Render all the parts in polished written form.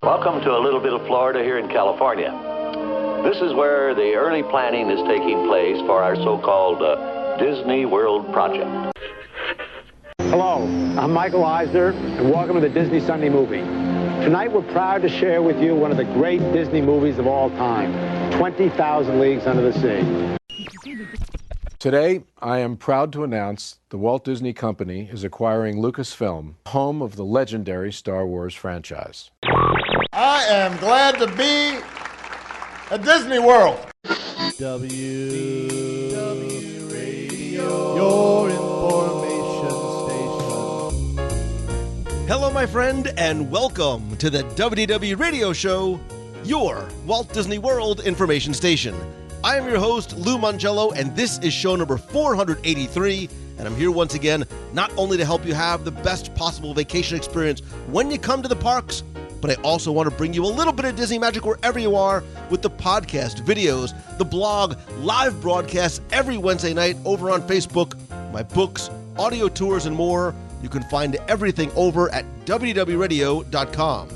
Welcome to a little bit of Florida here in California. This is where the early planning is taking place for our so-called Disney World project. Hello, I'm Michael Eisner, and welcome to the Disney Sunday Movie. Tonight we're proud to share with you one of the great Disney movies of all time, 20,000 Leagues Under the Sea. Today, I am proud to announce the Walt Disney Company is acquiring Lucasfilm, home of the legendary Star Wars franchise. I am glad to be at Disney World. WDW Radio, your information station. Hello, my friend, and welcome to the WDW Radio Show, your Walt Disney World information station. I am your host, Lou Mongello, and this is show number 483, and I'm here once again not only to help you have the best possible vacation experience when you come to the parks, but I also want to bring you a little bit of Disney magic wherever you are with the podcast, videos, the blog, live broadcasts every Wednesday night over on Facebook, my books, audio tours, and more. You can find everything over at WDWRadio.com.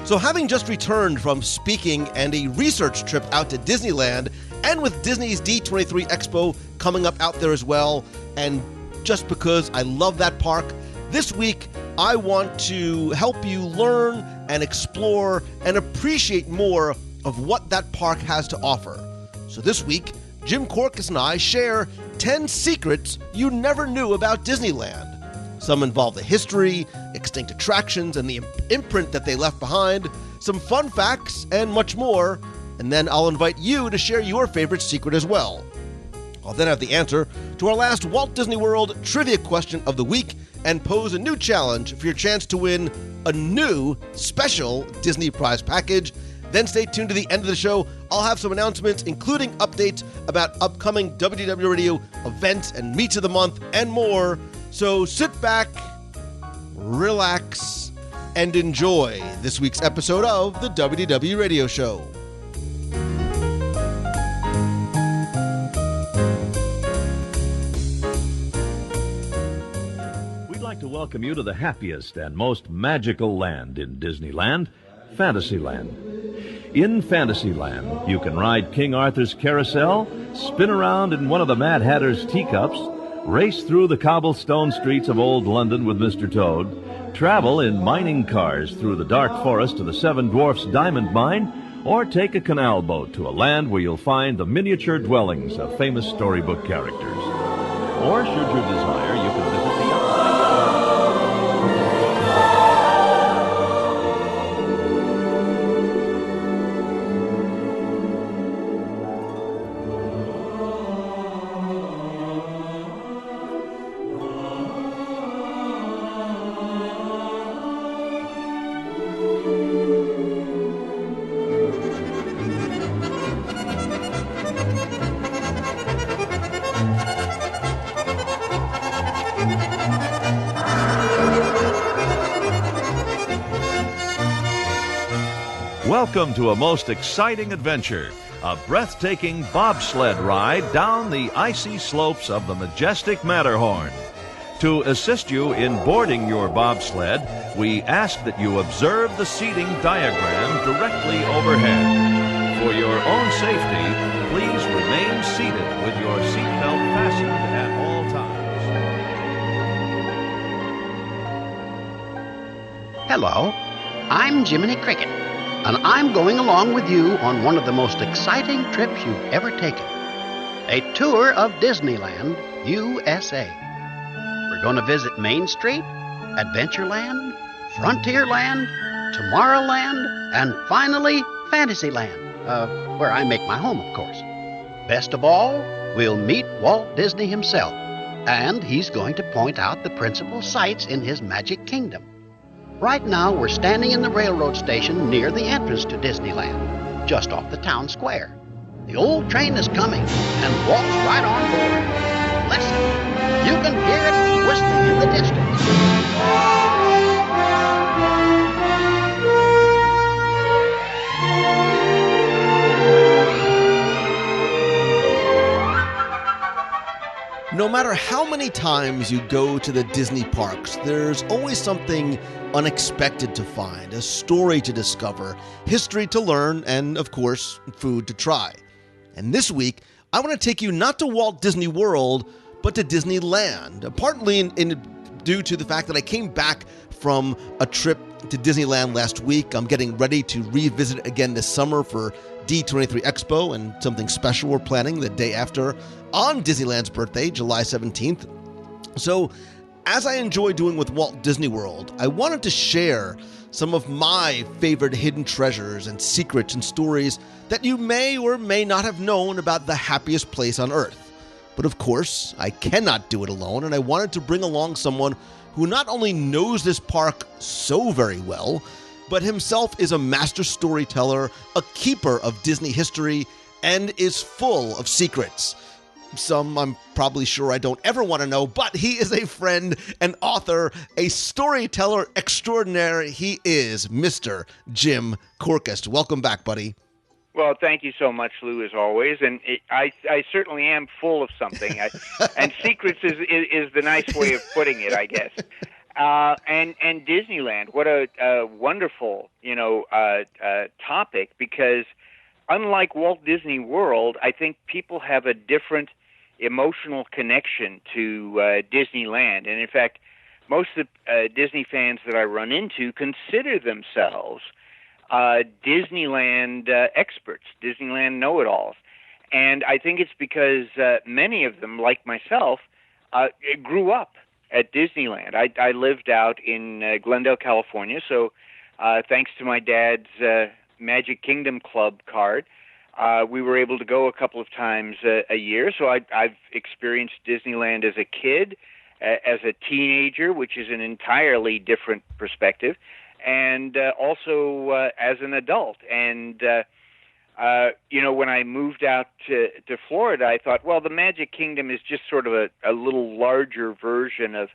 So having just returned from speaking and a research trip out to Disneyland, and with Disney's D23 Expo coming up out there as well, and just because I love that park, this week I want to help you learn and explore and appreciate more of what that park has to offer. So this week, Jim Korkis and I share 10 secrets you never knew about Disneyland. Some involve the history, extinct attractions, and the imprint that they left behind, some fun facts, and much more. And then I'll invite you to share your favorite secret as well. I'll then have the answer to our last Walt Disney World trivia question of the week and pose a new challenge for your chance to win a new special Disney prize package. Then stay tuned to the end of the show. I'll have some announcements, including updates about upcoming WDW Radio events and meets of the month and more. So sit back, relax, and enjoy this week's episode of the WDW Radio Show. We'd like to welcome you to the happiest and most magical land in Disneyland, Fantasyland. In Fantasyland, you can ride King Arthur's carousel, spin around in one of the Mad Hatter's teacups, race through the cobblestone streets of old London with Mr. Toad, travel in mining cars through the dark forest to the Seven Dwarfs diamond mine, or take a canal boat to a land where you'll find the miniature dwellings of famous storybook characters. Or, should you desire, you can visit the Upside Welcome to a most exciting adventure, a breathtaking bobsled ride down the icy slopes of the majestic Matterhorn. To assist you in boarding your bobsled, we ask that you observe the seating diagram directly overhead. For your own safety, please remain seated with your seatbelt fastened at all times. Hello, I'm Jiminy Cricket, and I'm going along with you on one of the most exciting trips you've ever taken. A tour of Disneyland, USA. We're going to visit Main Street, Adventureland, Frontierland, Tomorrowland, and finally, Fantasyland, where I make my home, of course. Best of all, we'll meet Walt Disney himself, and he's going to point out the principal sights in his Magic Kingdom. Right now, we're standing in the railroad station near the entrance to Disneyland, just off the town square. The old train is coming, and Walt's right on board. Listen, you can hear it whistling in the distance. No matter how many times you go to the Disney parks, there's always something unexpected to find, a story to discover, history to learn, and, of course, food to try. And this week, I want to take you not to Walt Disney World, but to Disneyland, partly due to the fact that I came back from a trip to Disneyland last week. I'm getting ready to revisit it again this summer for D23 Expo, and something special we're planning the day after on Disneyland's birthday, July 17th. So, as I enjoy doing with Walt Disney World, I wanted to share some of my favorite hidden treasures and secrets and stories that you may or may not have known about the happiest place on Earth. But of course, I cannot do it alone, and I wanted to bring along someone who not only knows this park so very well, but himself is a master storyteller, a keeper of Disney history, and is full of secrets. Some I'm probably sure I don't ever want to know, but he is a friend, an author, a storyteller extraordinaire. He is Mr. Jim Korkis. Welcome back, buddy. Well, thank you so much, Lou, as always. And I certainly am full of something. And secrets is the nice way of putting it, I guess. And Disneyland, what a wonderful, topic, because unlike Walt Disney World, I think people have a different emotional connection to Disneyland. And in fact, most of the Disney fans that I run into consider themselves Disneyland experts, Disneyland know-it-alls. And I think it's because many of them, like myself, grew up at Disneyland. I lived out in Glendale, California, so thanks to my dad's Magic Kingdom Club card, we were able to go a couple of times a year. So I've experienced Disneyland as a kid, as a teenager, which is an entirely different perspective, and also as an adult. And, when I moved out to Florida, I thought, well, the Magic Kingdom is just sort of a little larger version of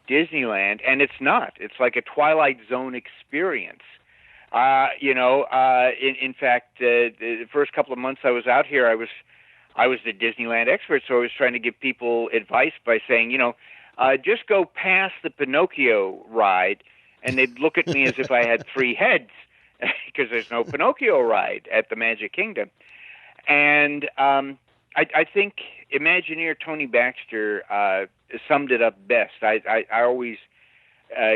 Disneyland, and it's not. It's like a Twilight Zone experience. In fact, the first couple of months I was out here, I was the Disneyland expert, so I was trying to give people advice by saying, just go past the Pinocchio ride, and they'd look at me as if I had three heads, because there's no Pinocchio ride at the Magic Kingdom. And I think Imagineer Tony Baxter summed it up best. I always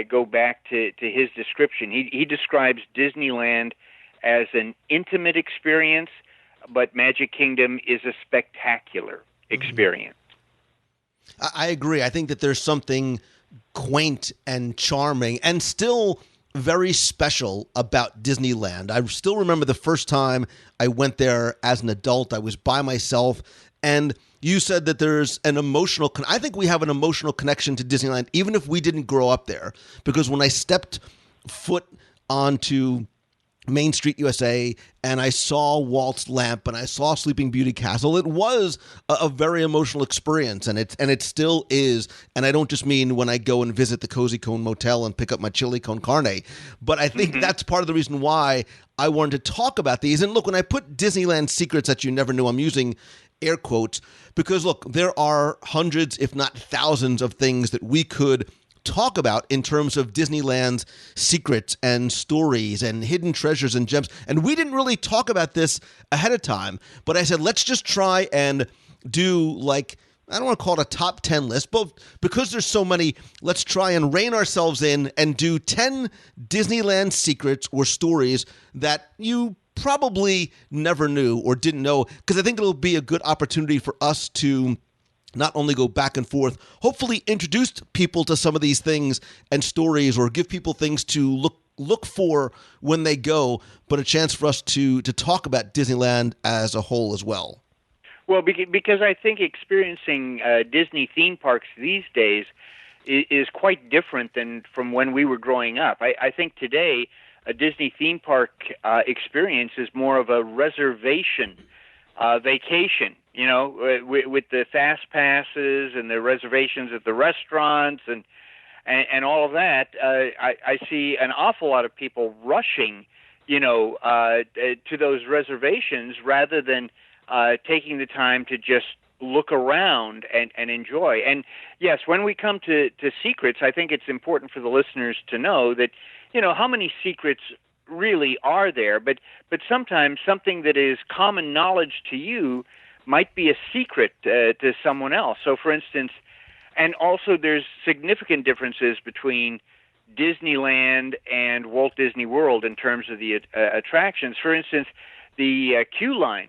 go back to his description. He describes Disneyland as an intimate experience, but Magic Kingdom is a spectacular experience. I agree. I think that there's something quaint and charming and still very special about Disneyland. I still remember the first time I went there as an adult. I was by myself, and you said that there's an emotional I think we have an emotional connection to Disneyland, even if we didn't grow up there, because when I stepped foot onto Main Street, USA, and I saw Walt's Lamp and I saw Sleeping Beauty Castle, it was a very emotional experience, and it still is. And I don't just mean when I go and visit the Cozy Cone Motel and pick up my chili con carne, but I think that's part of the reason why I wanted to talk about these. And look, when I put Disneyland secrets that you never knew, I'm using air quotes, because look, there are hundreds, if not thousands, of things that we could talk about in terms of Disneyland's secrets and stories and hidden treasures and gems. And we didn't really talk about this ahead of time, but I said, let's just try and do, like, I don't want to call it a top 10 list, but because there's so many, let's try and rein ourselves in and do 10 Disneyland secrets or stories that you probably never knew or didn't know, because I think it'll be a good opportunity for us to not only go back and forth, hopefully introduce people to some of these things and stories, or give people things to look for when they go, but a chance for us to talk about Disneyland as a whole as well. Well, because I think experiencing Disney theme parks these days is quite different than from when we were growing up. I think today a Disney theme park experience is more of a reservation vacation, with the fast passes and the reservations at the restaurants and all of that. I see an awful lot of people rushing, to those reservations rather than taking the time to just look around and enjoy. And yes, when we come to secrets, I think it's important for the listeners to know that, how many secrets really are there, but sometimes something that is common knowledge to you might be a secret to someone else. So, for instance, and also there's significant differences between Disneyland and Walt Disney World in terms of the attractions. For instance, the queue line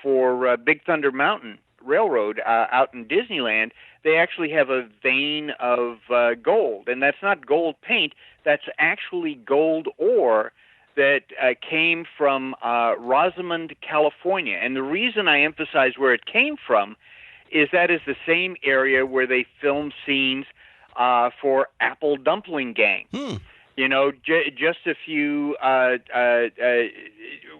for Big Thunder Mountain Railroad out in Disneyland, they actually have a vein of gold, and that's not gold paint, that's actually gold ore that came from Rosamond, California. And the reason I emphasize where it came from is that is the same area where they filmed scenes for Apple Dumpling Gang. Just a few,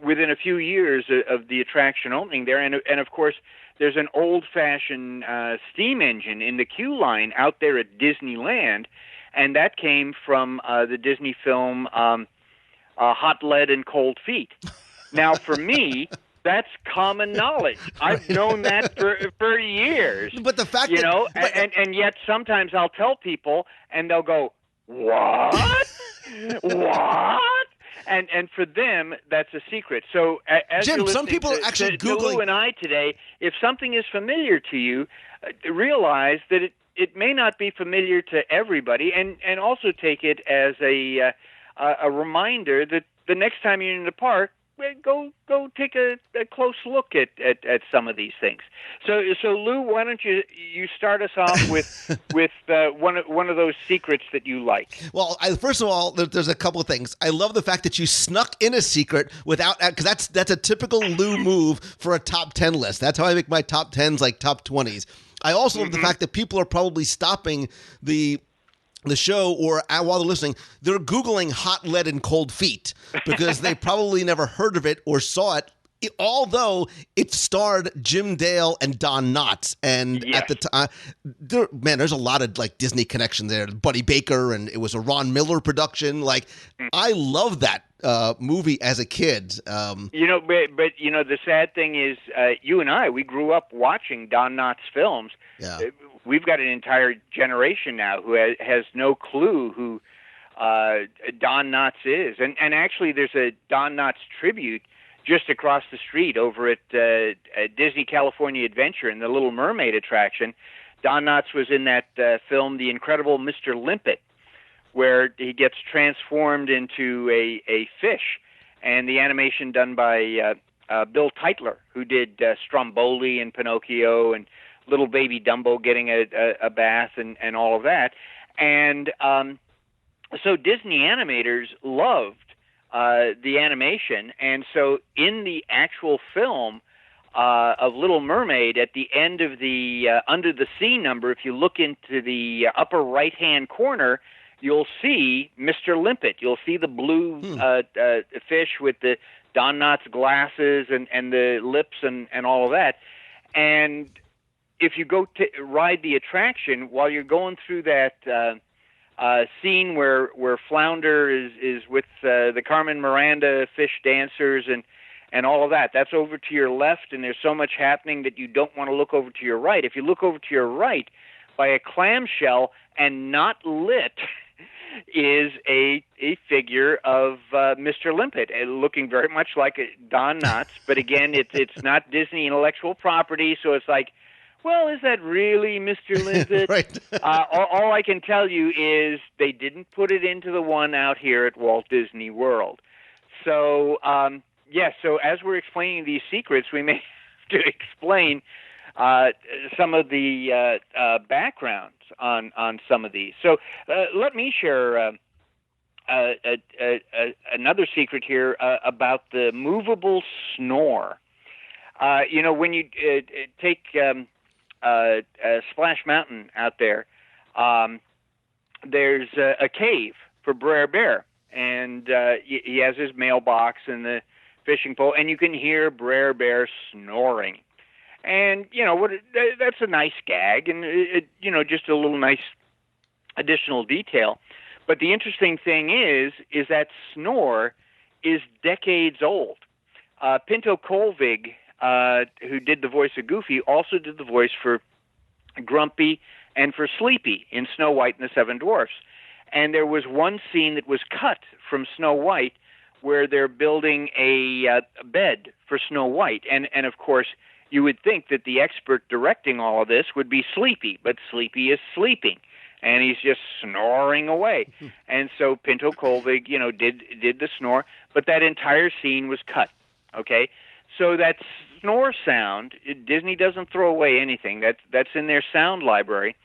within a few years of the attraction opening there. And of course, there's an old-fashioned steam engine in the queue line out there at Disneyland, and that came from the Disney film Hot Lead and Cold Feet. Now, for me, that's common knowledge. I've known that for years. But the fact and yet sometimes I'll tell people, and they'll go, "What? What?" And for them, that's a secret. So, as Jim, you're some people are actually to Googling. Lou and I today, if something is familiar to you, realize that it may not be familiar to everybody, and also take it as a reminder that the next time you're in the park, go take a close look at some of these things. So Lou, why don't you start us off with one of those secrets that you like? Well, first of all, there's a couple of things. I love the fact that you snuck in a secret without, because that's a typical Lou move for a top 10 list. That's how I make my top 10s like top 20s. I also love the fact that people are probably stopping the show, or while they're listening, they're Googling Hot Lead and Cold Feet because they probably never heard of it or saw it, although it starred Jim Dale and Don Knotts. And at the time, there's a lot of like Disney connections there. Buddy Baker, and it was a Ron Miller production. Like, I love that movie as a kid. But the sad thing is, you and I, we grew up watching Don Knotts films. Yeah. We've got an entire generation now who has no clue who Don Knotts is. And actually, there's a Don Knotts tribute just across the street over at Disney California Adventure in the Little Mermaid attraction. Don Knotts was in that film, The Incredible Mr. Limpet, where he gets transformed into a fish. And the animation done by Bill Teitler, who did Stromboli and Pinocchio and Little Baby Dumbo getting a bath and all of that. And so Disney animators loved the animation. And so in the actual film of Little Mermaid, at the end of the Under the Sea number, if you look into the upper right-hand corner, you'll see Mr. Limpet. You'll see the blue fish with the Don Knotts glasses and the lips and all of that. And if you go to ride the attraction, while you're going through that scene where Flounder is with the Carmen Miranda fish dancers and all of that, that's over to your left, and there's so much happening that you don't want to look over to your right. If you look over to your right, by a clamshell and not lit is a figure of Mr. Limpet, looking very much like Don Knotts, but again, it's not Disney intellectual property, so it's like, well, is that really Mr. Limpet? Right. All I can tell you is they didn't put it into the one out here at Walt Disney World. So, so as we're explaining these secrets, we may have to explain some of the backgrounds on some of these. So let me share another secret here about the movable snore. When you take Splash Mountain out there, there's a cave for Brer Bear, and he has his mailbox and the fishing pole, and you can hear Brer Bear snoring. And, that's a nice gag, and, just a little nice additional detail. But the interesting thing is that snore is decades old. Pinto Colvig who did the voice of Goofy, also did the voice for Grumpy and for Sleepy in Snow White and the Seven Dwarfs. And there was one scene that was cut from Snow White where they're building a bed for Snow White. And of course, you would think that the expert directing all of this would be Sleepy, but Sleepy is sleeping, and he's just snoring away. And so Pinto Colvig, did the snore, but that entire scene was cut, okay? So that snore sound, Disney doesn't throw away anything. That's in their sound library.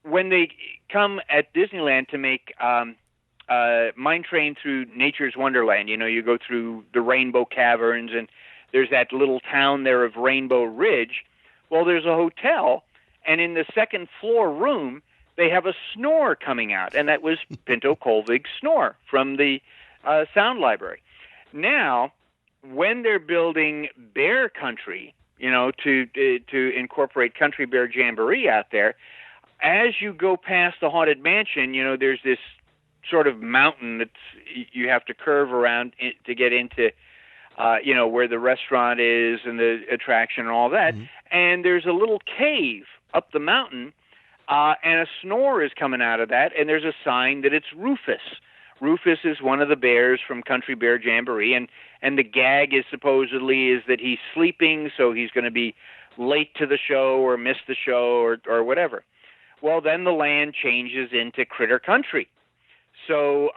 When they come at Disneyland to make Mine Train through Nature's Wonderland, you go through the Rainbow Caverns, and there's that little town there of Rainbow Ridge. Well, there's a hotel, and in the second floor room, they have a snore coming out, and that was Pinto Colvig's snore from the sound library. Now, when they're building Bear Country, to incorporate Country Bear Jamboree out there, as you go past the Haunted Mansion, there's this sort of mountain that you have to curve around to get into, where the restaurant is and the attraction and all that. Mm-hmm. And there's a little cave up the mountain, and a snore is coming out of that, and there's a sign that it's Rufus. Rufus is one of the bears from Country Bear Jamboree, and the gag is supposedly that he's sleeping, so he's going to be late to the show or miss the show or whatever. Well, then the land changes into Critter Country. So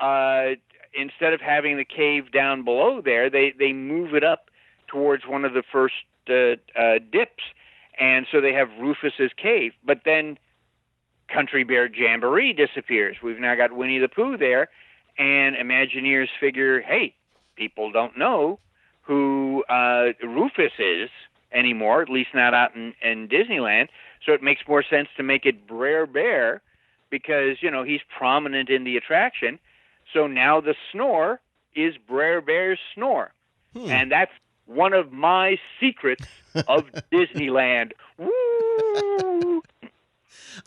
instead of having the cave down below there, they move it up towards one of the first dips, and so they have Rufus's cave. But then Country Bear Jamboree disappears. We've now got Winnie the Pooh there, and Imagineers figure, hey, people don't know who Rufus is anymore, at least not out in Disneyland, so it makes more sense to make it Brer Bear because, he's prominent in the attraction. So now the snore is Brer Bear's snore. And that's one of my secrets of Disneyland. Woo!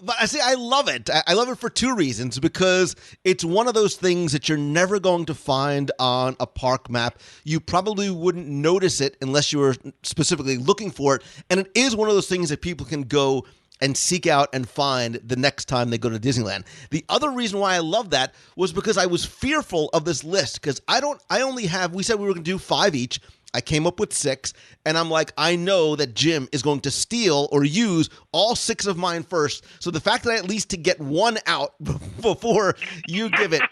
But I love it. I love it for two reasons. Because it's one of those things that you're never going to find on a park map. You probably wouldn't notice it unless you were specifically looking for it. And it is one of those things that people can go and seek out and find the next time they go to Disneyland. The other reason why I love that was because I was fearful of this list. Because we said we were going to do 5 each. I came up with 6, and I'm like, I know that Jim is going to steal or use all 6 of mine first. So the fact that I at least to get one out before you give it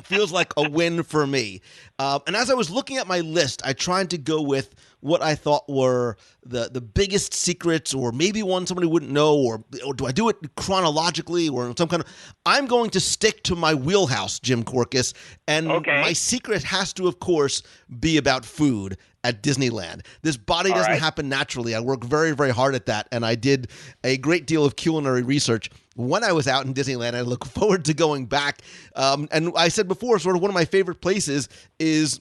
feels like a win for me. And as I was looking at my list, I tried to go with what I thought were the biggest secrets, or maybe one somebody wouldn't know, or do I do it chronologically or some kind of... I'm going to stick to my wheelhouse, Jim Korkis, and my secret has to, of course, be about food at Disneyland. This body doesn't happen naturally. I work very, very hard at that, and I did a great deal of culinary research when I was out in Disneyland. I look forward to going back. And I said before, sort of one of my favorite places is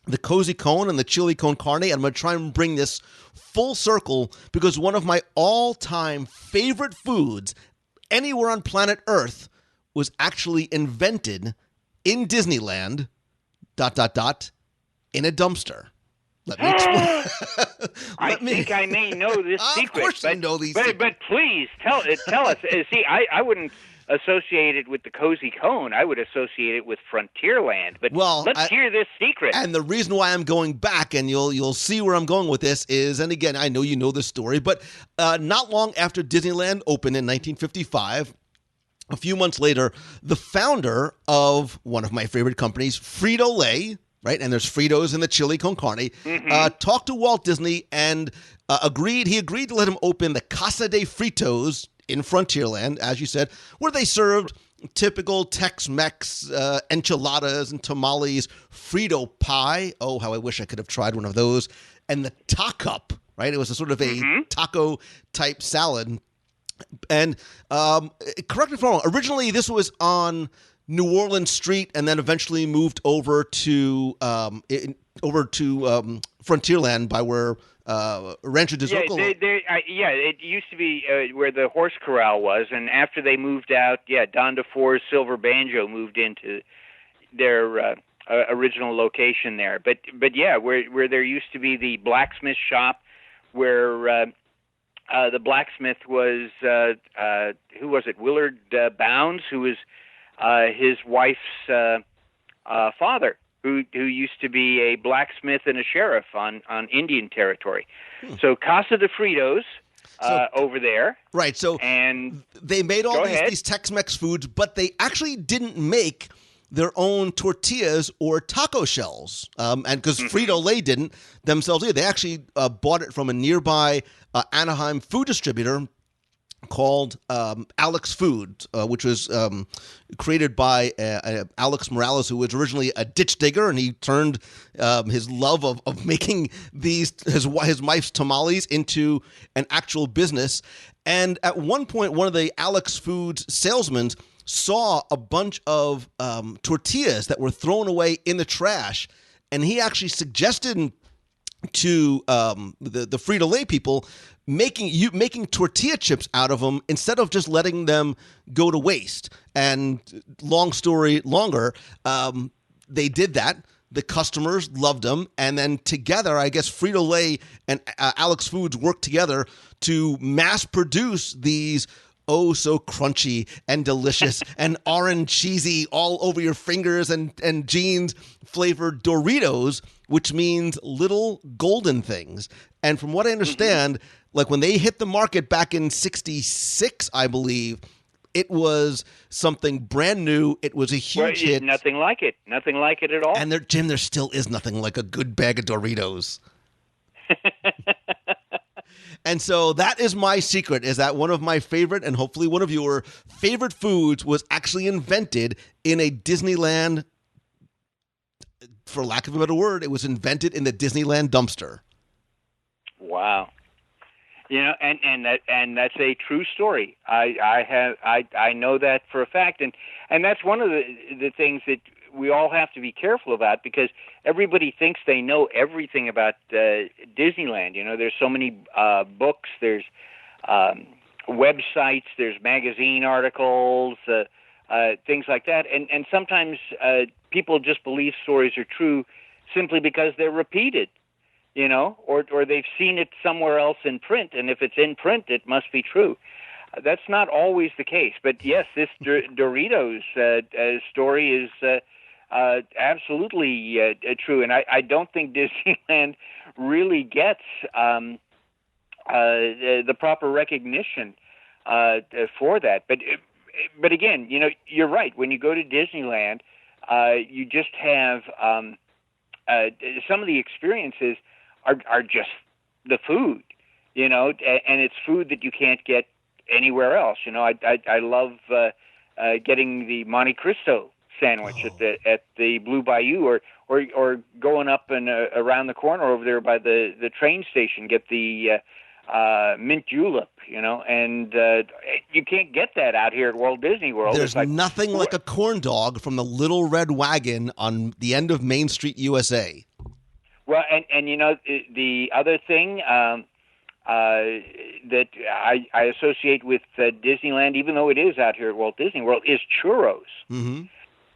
the Cozy Cone and the Chili Con Carne. I'm going to try and bring this full circle because one of my all-time favorite foods anywhere on planet Earth was actually invented in Disneyland, ... in a dumpster. Let me explain. I think I may know this secret. Of course I know these secrets. But please, tell us. See, I wouldn't associate it with the Cozy Cone. I would associate it with Frontierland. But let's hear this secret. And the reason why I'm going back, and you'll see where I'm going with this, is, and again, I know you know this story, but not long after Disneyland opened in 1955, a few months later, the founder of one of my favorite companies, Frito-Lay, right, and there's Fritos in the Chili Con Carne, talked to Walt Disney and he agreed to let him open the Casa de Fritos in Frontierland, as you said, where they served typical Tex-Mex enchiladas and tamales, Frito pie. Oh, how I wish I could have tried one of those. And the tacup, right? It was a sort of a taco-type salad. And correct me if I'm wrong, originally this was on New Orleans Street and then eventually moved over to Frontierland by where Rancho de Zocalo. It used to be where the horse corral was, and after they moved out, Don DeFore's Silver Banjo moved into their original location there. But yeah, where there used to be the blacksmith shop, where the blacksmith was who was it? Willard Bounds, who was his wife's father, who used to be a blacksmith and a sheriff on Indian territory. So Casa de Fritos over there. Right. So and they made all these Tex-Mex foods, but they actually didn't make their own tortillas or taco shells. And because Frito-Lay didn't themselves either. They actually bought it from a nearby Anaheim food distributor called Alex Foods, which was created by Alex Morales, who was originally a ditch digger, and he turned his love of making his wife's tamales into an actual business. And at one point, one of the Alex Foods salesmen saw a bunch of tortillas that were thrown away in the trash, and he actually suggested to the Frito-Lay people making tortilla chips out of them instead of just letting them go to waste. And long story longer, they did that. The customers loved them, and then together, I guess Frito-Lay and Alex Foods worked together to mass produce these so crunchy and delicious and orange cheesy all over your fingers and jeans flavored Doritos, which means little golden things. And from what I understand, like when they hit the market back in '66, I believe, it was something brand new. It was a huge hit. Nothing like it. Nothing like it at all. And Jim, there still is nothing like a good bag of Doritos. And so that is my secret, is that one of my favorite, and hopefully one of your favorite foods, was actually invented in a Disneyland, for lack of a better word, it was invented in the Disneyland dumpster. Wow. You know, and that's a true story. I know that for a fact, and that's one of the things that we all have to be careful about, because everybody thinks they know everything about Disneyland. You know, there's so many books, there's websites, there's magazine articles, things like that, and sometimes people just believe stories are true simply because they're repeated. You know, or they've seen it somewhere else in print, and if it's in print, it must be true. That's not always the case. But yes, this Doritos story is absolutely true, and I don't think Disneyland really gets the proper recognition for that. But again, you know, you're right. When you go to Disneyland, you just have some of the experiences are just the food, you know, and it's food that you can't get anywhere else. You know, I love getting the Monte Cristo sandwich at the Blue Bayou, or going up and around the corner over there by the train station, get the mint julep, you know, and you can't get that out here at Walt Disney World. There's nothing like a corn dog from the Little Red Wagon on the end of Main Street, USA. Well, and you know, the other thing that I associate with Disneyland, even though it is out here at Walt Disney World, is churros. Mm-hmm.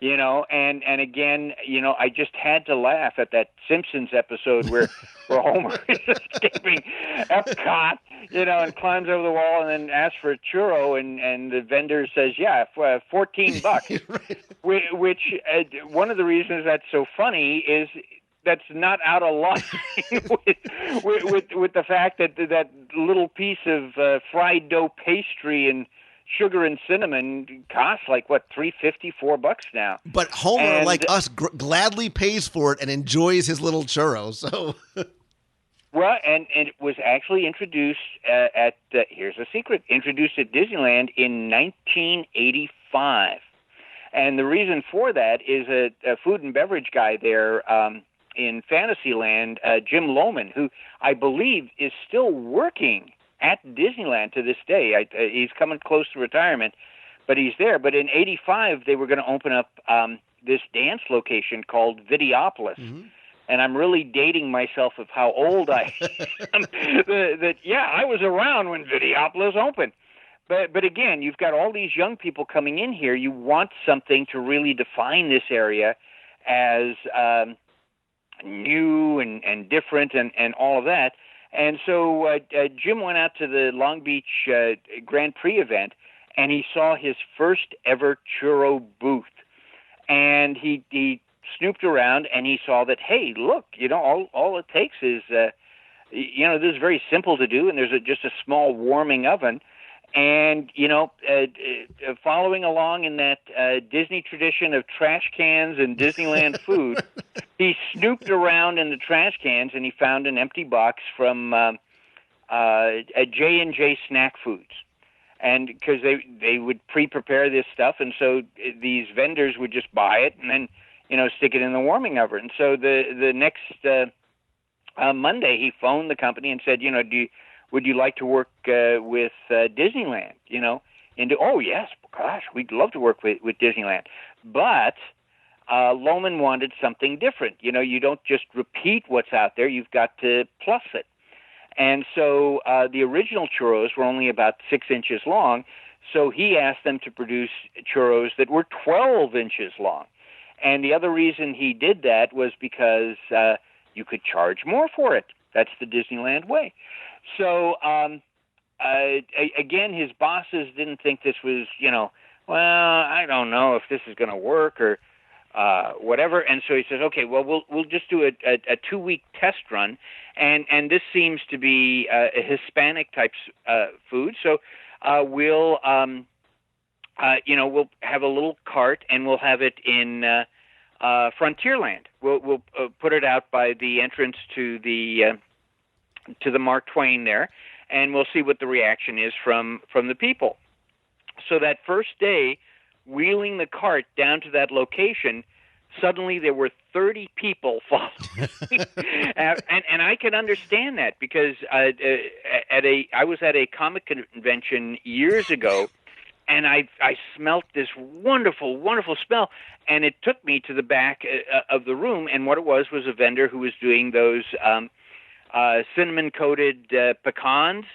You know, and again, you know, I just had to laugh at that Simpsons episode where Homer is escaping Epcot, you know, and climbs over the wall and then asks for a churro, and the vendor says, yeah, $14. Right. Which one of the reasons that's so funny is that's not out of line with the fact that little piece of fried dough pastry and sugar and cinnamon costs like what, $3.50, $4 now. But Homer, like us, gladly pays for it and enjoys his little churro. So, well, and it was actually introduced at here's a secret: introduced at Disneyland in 1985, and the reason for that is a food and beverage guy there. In Fantasyland, Jim Lohman, who I believe is still working at Disneyland to this day. He's coming close to retirement, but he's there. But in '85, they were going to open up this dance location called Videopolis. Mm-hmm. And I'm really dating myself of how old I am. I was around when Videopolis opened. But again, you've got all these young people coming in here. You want something to really define this area. as new and different and all of that. And so Jim went out to the Long Beach Grand Prix event, and he saw his first ever churro booth. And he snooped around, and he saw that, hey, look, all it takes is, this is very simple to do, and there's just a small warming oven. And, following along in that Disney tradition of trash cans and Disneyland food, he snooped around in the trash cans, and he found an empty box from J&J Snack Foods. And because they would pre-prepare this stuff, and so these vendors would just buy it and then, stick it in the warming oven. And so the next Monday, he phoned the company and said, would you like to work with Disneyland? Oh, yes, gosh, we'd love to work with Disneyland. But Lohman wanted something different. You don't just repeat what's out there. You've got to plus it. And so the original churros were only about 6 inches long, so he asked them to produce churros that were 12 inches long. And the other reason he did that was because you could charge more for it. That's the Disneyland way. So, again, his bosses didn't think this was, I don't know if this is going to work or whatever. And so he says, okay, well, we'll just do a 2-week test run. And this seems to be a Hispanic type food. So we'll have a little cart, and we'll have it in Frontierland. We'll put it out by the entrance to the Mark Twain there, and we'll see what the reaction is from the people. So that first day, wheeling the cart down to that location, suddenly there were 30 people following. and I can understand that because I was at a comic convention years ago, and I smelt this wonderful, wonderful smell, and it took me to the back of the room, and what it was a vendor who was doing those cinnamon-coated pecans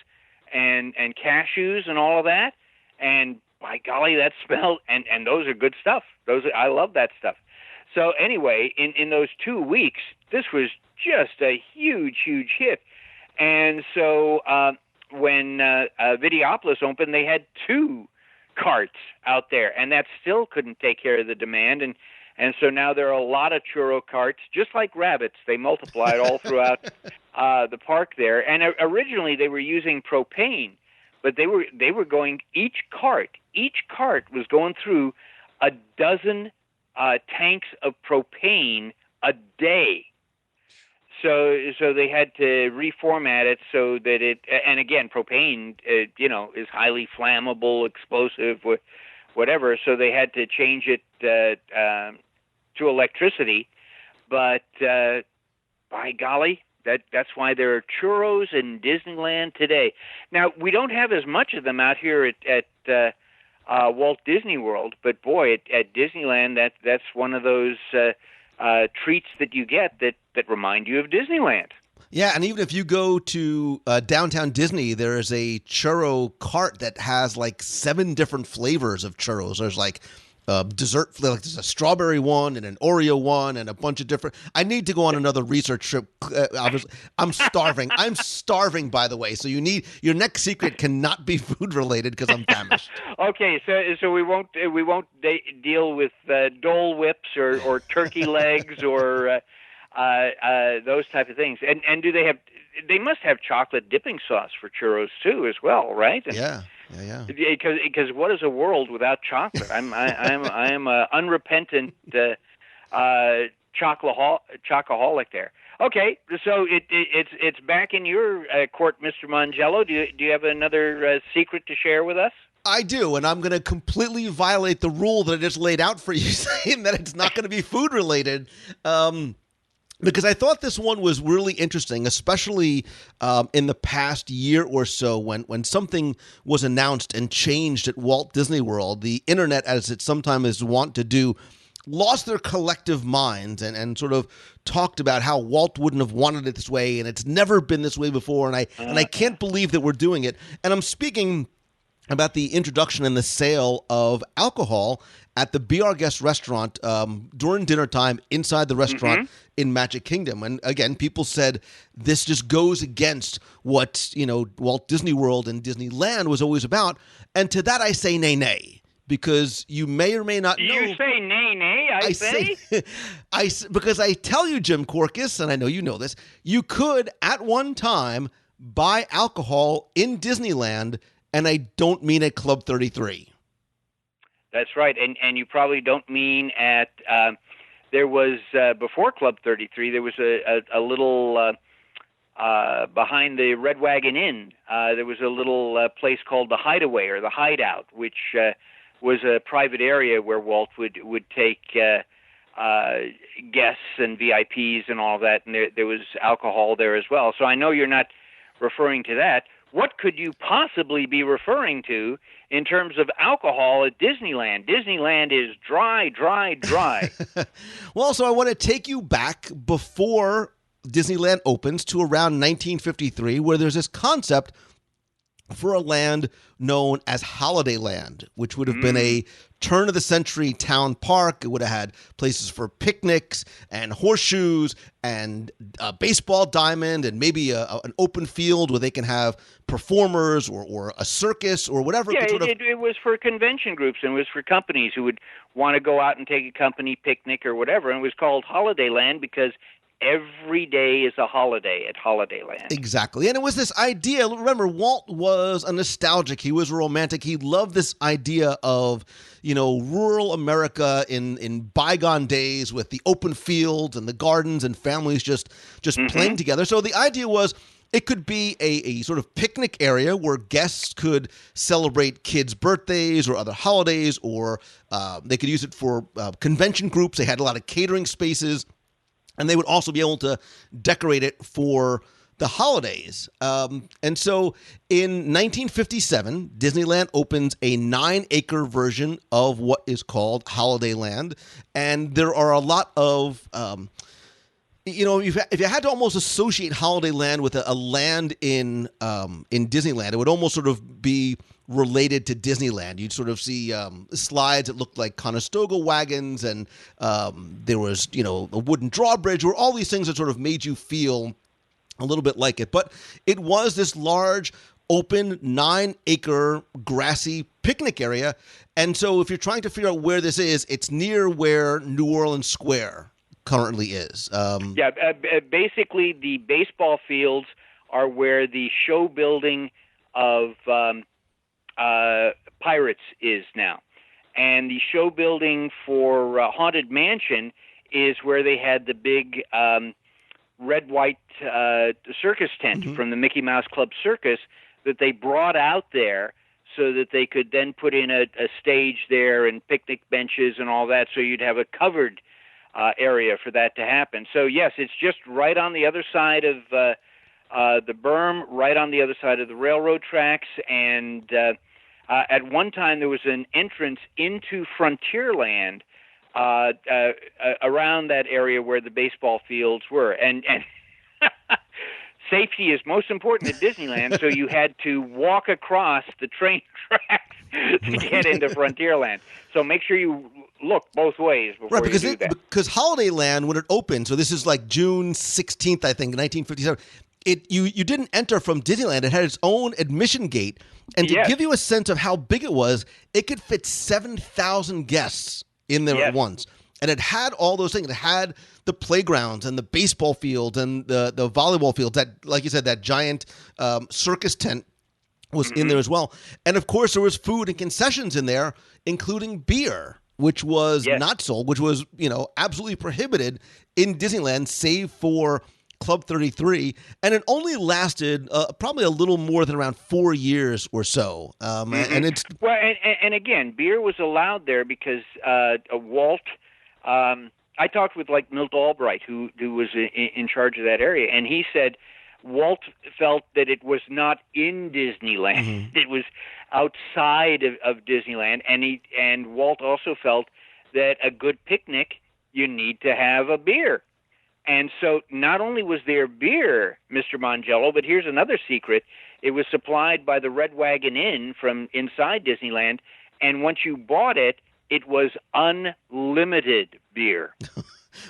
and cashews and all of that, and by golly, that smell, and those are good stuff. I love that stuff. So anyway, in those 2 weeks, this was just a huge, huge hit. And so when Videopolis opened, they had 2 carts out there, and that still couldn't take care of the demand. And so now there are a lot of churro carts, just like rabbits. They multiplied all throughout the park there. And originally they were using propane, but they were going, each cart was going through a dozen tanks of propane a day. So they had to reformat it so that it, and again, propane, is highly flammable, explosive, whatever. So they had to change it to electricity. But by golly, that's why there are churros in Disneyland today. Now, we don't have as much of them out here at Walt Disney World, but boy, at Disneyland, that's one of those treats that you get that remind you of Disneyland. Yeah, and even if you go to downtown Disney, there is a churro cart that has like 7 different flavors of churros. There's like dessert, like there's a strawberry one and an Oreo one and a bunch of different. I need to go on another research trip. I'm starving. I'm starving, by the way. So your next secret cannot be food related because I'm famished. Okay, so we won't deal with Dole Whips or turkey legs or those type of things. And do they have? They must have chocolate dipping sauce for churros too, as well, right? And, yeah. Because what is a world without chocolate? I'm a unrepentant chocoholic there. Okay, so it's back in your court, Mr. Mongello. Do you have another secret to share with us? I do, and I'm going to completely violate the rule that I just laid out for you, saying that it's not going to be food related. Because I thought this one was really interesting, especially in the past year or so when something was announced and changed at Walt Disney World. The internet, as it sometimes is wont to do, lost their collective minds and sort of talked about how Walt wouldn't have wanted it this way, and it's never been this way before, and I can't believe that we're doing it. And I'm speaking about the introduction and the sale of alcohol at the Be Our Guest restaurant during dinner time inside the restaurant in Magic Kingdom. And again, people said this just goes against what, Walt Disney World and Disneyland was always about. And to that I say nay, nay, because you may or may not know. You say nay, nay, I say? Because I tell you, Jim Korkis, and I know you know this, you could at one time buy alcohol in Disneyland, and I don't mean at Club 33. That's right, and you probably don't mean at. There was before Club 33. There was a little behind the Red Wagon Inn. There was a little place called the Hideaway or the Hideout, which was a private area where Walt would take guests and VIPs and all that, and there was alcohol there as well. So I know you're not referring to that. What could you possibly be referring to in terms of alcohol at Disneyland? Disneyland is dry, dry, dry. Well, so I want to take you back before Disneyland opens to around 1953, where there's this concept for a land known as Holiday Land, which would have been a turn-of-the-century town park. It would have had places for picnics and horseshoes and a baseball diamond and maybe an open field where they can have performers or a circus or whatever. Yeah, it was for convention groups and it was for companies who would want to go out and take a company picnic or whatever. And it was called Holiday Land because every day is a holiday at Holidayland. Exactly. And it was this idea. Remember, Walt was a nostalgic. He was a romantic. He loved this idea of, rural America in bygone days with the open fields and the gardens and families just playing together. So the idea was it could be a sort of picnic area where guests could celebrate kids' birthdays or other holidays, or they could use it for convention groups. They had a lot of catering spaces. And they would also be able to decorate it for the holidays. And so in 1957, Disneyland opens a 9-acre version of what is called Holiday Land. And there are a lot of, if you had to almost associate Holiday Land with a land in Disneyland, it would almost sort of be related to Disneyland. You'd sort of see slides that looked like Conestoga wagons, and there was, a wooden drawbridge, or all these things that sort of made you feel a little bit like it. But it was this large, open, 9-acre grassy picnic area. And so if you're trying to figure out where this is, it's near where New Orleans Square currently is. Basically the baseball fields are where the show building of Pirates is now. And the show building for Haunted Mansion is where they had the big red-white circus tent from the Mickey Mouse Club Circus that they brought out there so that they could then put in a stage there and picnic benches and all that, so you'd have a covered area for that to happen. So, yes, it's just right on the other side of the berm, right on the other side of the railroad tracks, and at one time there was an entrance into Frontierland around that area where the baseball fields were. And safety is most important at Disneyland, so you had to walk across the train tracks to get into Frontierland. So make sure you look both ways before you do that. Because Holiday Land, when it opened, so this is like June 16th, I think, 1957, you didn't enter from Disneyland. It had its own admission gate. And to give you a sense of how big it was, it could fit 7,000 guests in there at once. And it had all those things. It had the playgrounds and the baseball fields and the volleyball fields. That, like you said, that giant circus tent was in there as well. And, of course, there was food and concessions in there, including beer, which was not sold, which was, absolutely prohibited in Disneyland, save for Club 33, and it only lasted probably a little more than around 4 years or so. And it's and again, beer was allowed there because Walt. I talked with Milt Albright, who was in charge of that area, and he said Walt felt that it was not in Disneyland; it was outside of Disneyland, and Walt also felt that a good picnic you need to have a beer. And so not only was there beer, Mr. Mongello, but here's another secret. It was supplied by the Red Wagon Inn from inside Disneyland, and once you bought it, it was unlimited beer.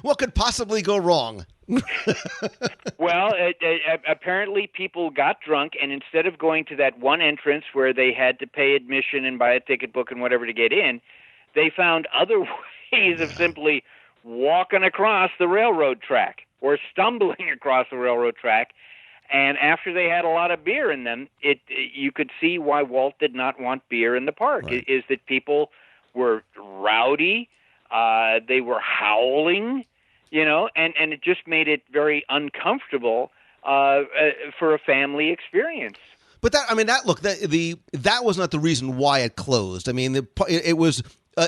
What could possibly go wrong? Well, apparently people got drunk, and instead of going to that one entrance where they had to pay admission and buy a ticket book and whatever to get in, they found other ways of simply walking across the railroad track or stumbling across the railroad track. And after they had a lot of beer in them, you could see why Walt did not want beer in the park. Right. Is that people were rowdy, they were howling, and it just made it very uncomfortable for a family experience. But that was not the reason why it closed. I mean, it was.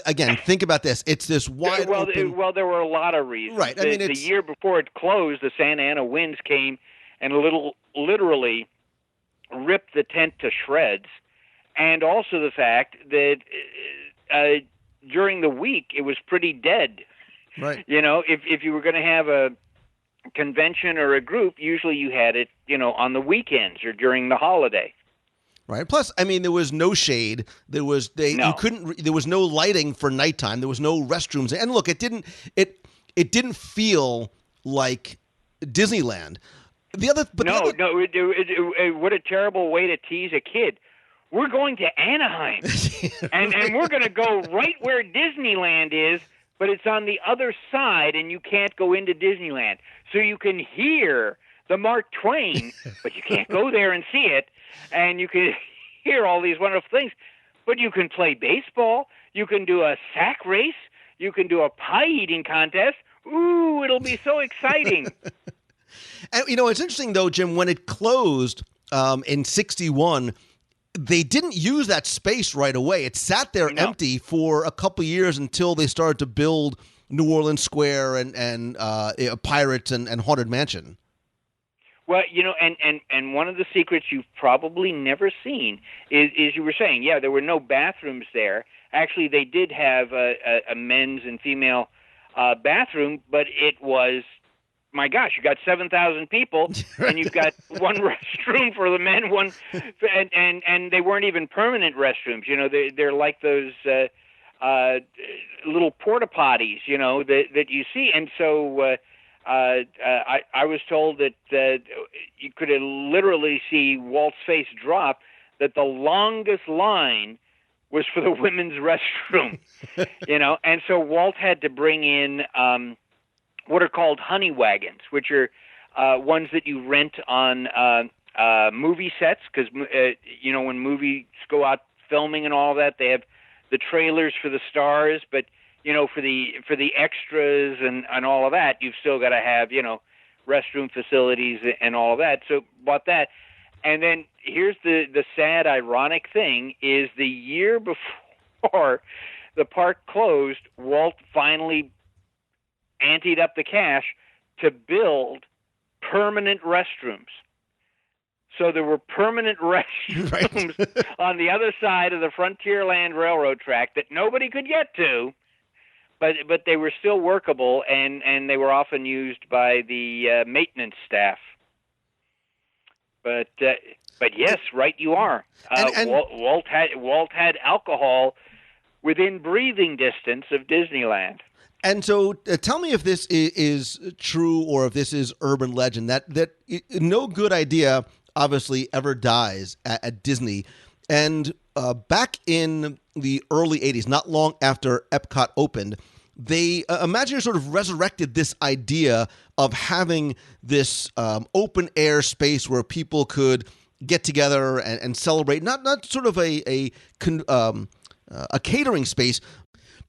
Again, think about this. It's this wide open... Well, there were a lot of reasons. Right. The year before it closed, the Santa Ana winds came and literally ripped the tent to shreds. And also the fact that during the week, it was pretty dead. Right. If you were going to have a convention or a group, usually you had it, on the weekends or during the holiday. Right. Plus, I mean, there was no shade. There was there was no lighting for nighttime. There was no restrooms. And look, it didn't feel like Disneyland. What a terrible way to tease a kid. We're going to Anaheim, and we're going to go right where Disneyland is, but it's on the other side, and you can't go into Disneyland. So you can hear the Mark Twain, but you can't go there and see it. And you can hear all these wonderful things, but you can play baseball, you can do a sack race, you can do a pie eating contest. Ooh, it'll be so exciting. And it's interesting though, Jim, when it closed in '61, they didn't use that space right away. It sat there empty for a couple of years until they started to build New Orleans Square and Pirates and Haunted Mansion. Well, and one of the secrets you've probably never seen is you were saying, there were no bathrooms there. Actually, they did have a men's and female bathroom, but it was, my gosh, you got 7,000 people, and you've got one restroom for the men, one, and they weren't even permanent restrooms. They're like those little porta potties, that you see, and so. I was told that you could literally see Walt's face drop, that the longest line was for the women's restroom, and so Walt had to bring in what are called honey wagons, which are ones that you rent on movie sets, because, when movies go out filming and all that, they have the trailers for the stars, but for the extras and all of that, you've still got to have, restroom facilities and all of that. So bought that. And then here's the sad, ironic thing is the year before the park closed, Walt finally anteed up the cash to build permanent restrooms. So there were permanent restrooms on the other side of the Frontierland Railroad track that nobody could get to. But they were still workable, and they were often used by the maintenance staff. But yes, right you are. Walt had alcohol within breathing distance of Disneyland. And so tell me if this is true or if this is urban legend, that no good idea obviously ever dies at Disney. And back in the early 80s, not long after Epcot opened, they Imagineers sort of resurrected this idea of having this open air space where people could get together and celebrate, not sort of a catering space,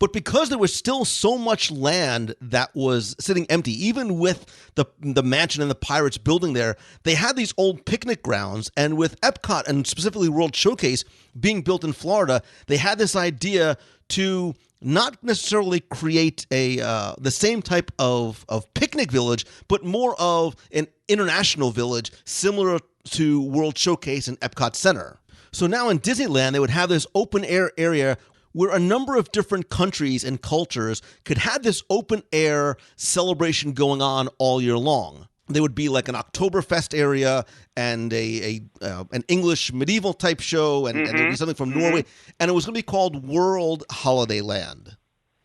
but because there was still so much land that was sitting empty, even with the mansion and the Pirates building there, they had these old picnic grounds. And with Epcot and specifically World Showcase being built in Florida, they had this idea to not necessarily create the same type of picnic village, but more of an international village similar to World Showcase and Epcot Center. So now in Disneyland, they would have this open air area where a number of different countries and cultures could have this open air celebration going on all year long. There would be like an Oktoberfest area and an English medieval type show, and there would be something from Norway, and it was going to be called World Holiday Land.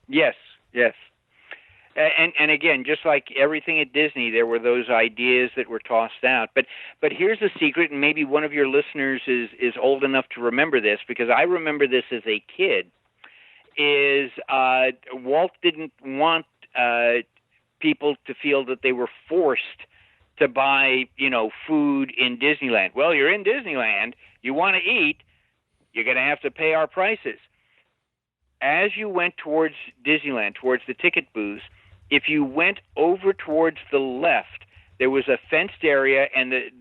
Yes. And again, just like everything at Disney, there were those ideas that were tossed out. But here's the secret, and maybe one of your listeners is old enough to remember this, because I remember this as a kid, is Walt didn't want people to feel that they were forced to buy, food in Disneyland. Well, you're in Disneyland, you want to eat, you're going to have to pay our prices. As you went towards Disneyland, towards the ticket booths, if you went over towards the left, there was a fenced area, and it's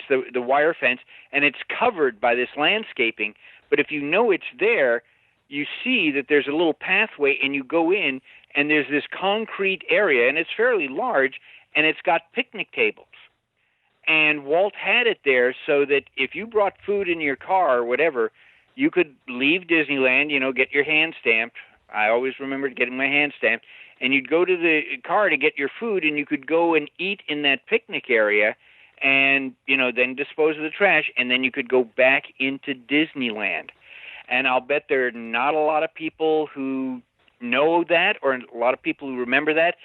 the wire fence, and it's covered by this landscaping. But if you know it's there, you see that there's a little pathway, and you go in, and there's this concrete area, and it's fairly large, and it's got picnic tables. And Walt had it there so that if you brought food in your car or whatever, you could leave Disneyland, get your hand stamped. I always remembered getting my hand stamped. And you'd go to the car to get your food, and you could go and eat in that picnic area and, then dispose of the trash, and then you could go back into Disneyland. And I'll bet there are not a lot of people who know that, or a lot of people who remember that.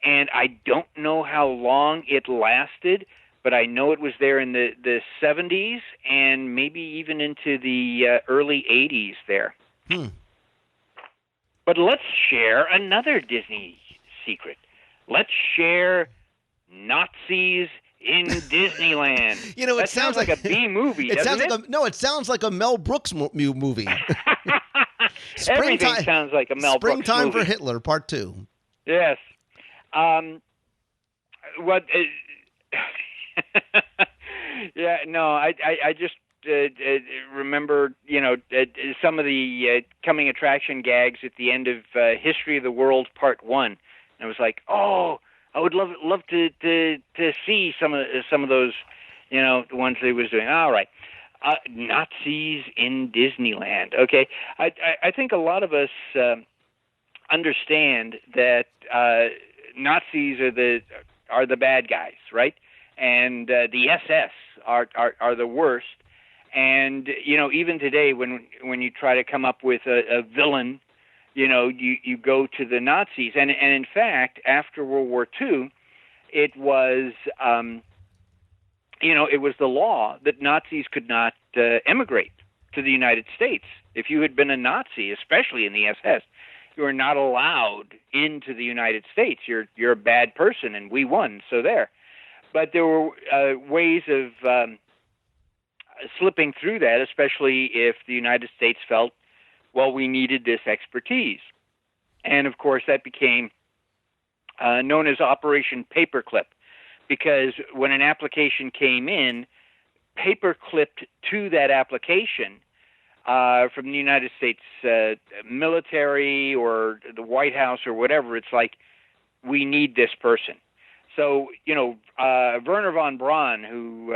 And I don't know how long it lasted, but I know it was there in the 70s and maybe even into the early 80s there. But let's share another Disney secret. Let's share Nazis in Disneyland. It sounds like a B movie, doesn't it? No, it sounds like a Mel Brooks movie. Everything sounds like a Mel Brooks movie. Springtime for Hitler, Part 2. Yes. I just remember, some of the coming attraction gags at the end of History of the World Part 1. And I was like, oh, I would love to see some of those, the ones they was doing. All right. Nazis in Disneyland. Okay. I think a lot of us understand that Nazis are the bad guys, right? And the SS are the worst. And even today, when you try to come up with a villain, you go to the Nazis. And in fact, after World War II, it was it was the law that Nazis could not emigrate to the United States. If you had been a Nazi, especially in the SS, you are not allowed into the United States. You're a bad person, and we won. So there. But there were ways of slipping through that, especially if the United States felt, well, we needed this expertise. And, of course, that became known as Operation Paperclip, because when an application came in, paper-clipped to that application from the United States military or the White House or whatever, it's like, we need this person. So, Werner von Braun, who,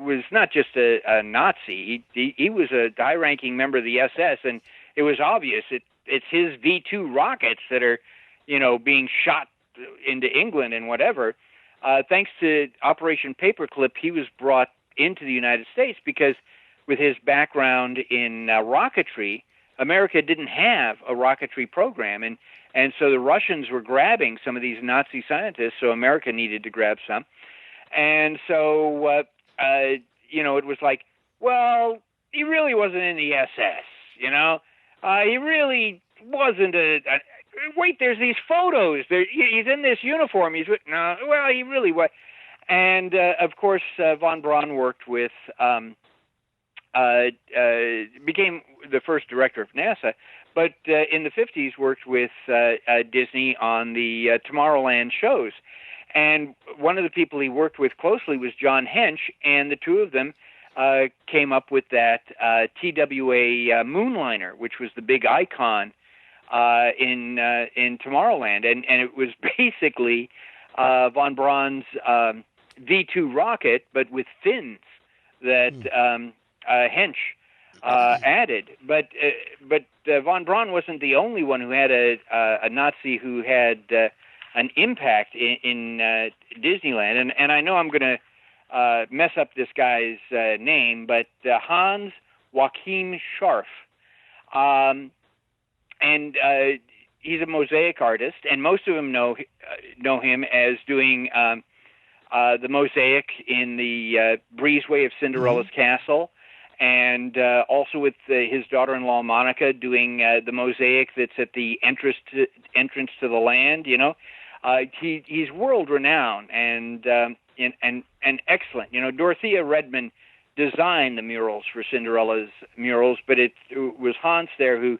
was not just a Nazi, he was a high-ranking member of the SS, and it was obvious it's his V-2 rockets that are, being shot into England and whatever. Thanks to Operation Paperclip, he was brought into the United States because with his background in rocketry, America didn't have a rocketry program, and so the Russians were grabbing some of these Nazi scientists, so America needed to grab some. And so, it was like, well, he really wasn't in the SS, he really wasn't wait, there's these photos. He's in this uniform. He really was. And, of course, von Braun worked with, became the first director of NASA, but in the 50s worked with Disney on the Tomorrowland shows. And one of the people he worked with closely was John Hench, and the two of them came up with that TWA Moonliner, which was the big icon in Tomorrowland. And it was basically von Braun's V-2 rocket, but with fins that Hench added. But von Braun wasn't the only one who had a Nazi who had an impact in Disneyland. And I know I'm going to mess up this guy's name, but Hans Joachim Scharf. And he's a mosaic artist, and most of them know him as doing the mosaic in the breezeway of Cinderella's castle, and also with his daughter-in-law Monica doing the mosaic that's at the entrance to the land. You know, he's world-renowned and excellent. You know, Dorothea Redmond designed the murals for Cinderella's murals, but it was Hans there who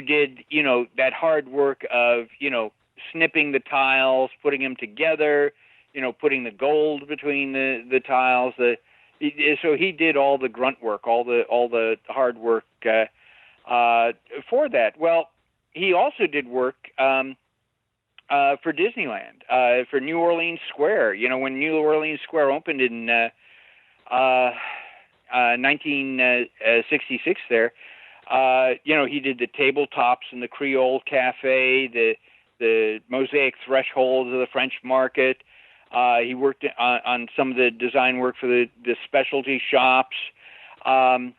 did, you know, that hard work of, you know, snipping the tiles, putting them together, you know, putting the gold between the tiles. So he did all the grunt work, all the hard work for that. Well, he also did work for Disneyland, for New Orleans Square. You know, when New Orleans Square opened in 1966 there, you know, he did the tabletops in the Creole Cafe, the mosaic thresholds of the French Market. He worked on some of the design work for the specialty shops. You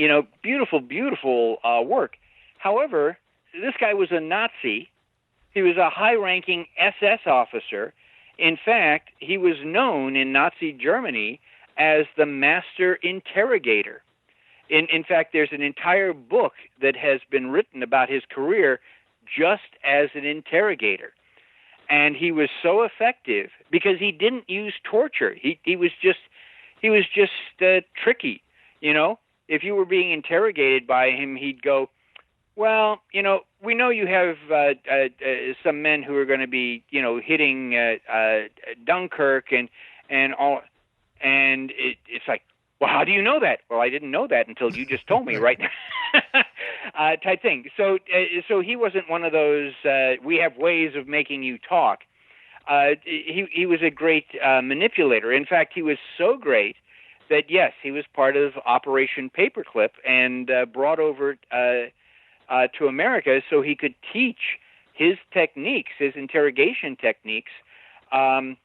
know, beautiful, beautiful work. However, this guy was a Nazi. He was a high-ranking SS officer. In fact, he was known in Nazi Germany as the master interrogator. In fact, there's an entire book that has been written about his career just as an interrogator. And he was so effective because he didn't use torture. He was just tricky, you know. If you were being interrogated by him, he'd go, well, you know, we know you have some men who are going to be, you know, hitting Dunkirk and all, and it's like, well, how do you know that? Well, I didn't know that until you just told me, right? Type thing. So he wasn't one of those. We have ways of making you talk. He was a great manipulator. In fact, he was so great that yes, he was part of Operation Paperclip and brought over to America so he could teach his techniques, his interrogation techniques, to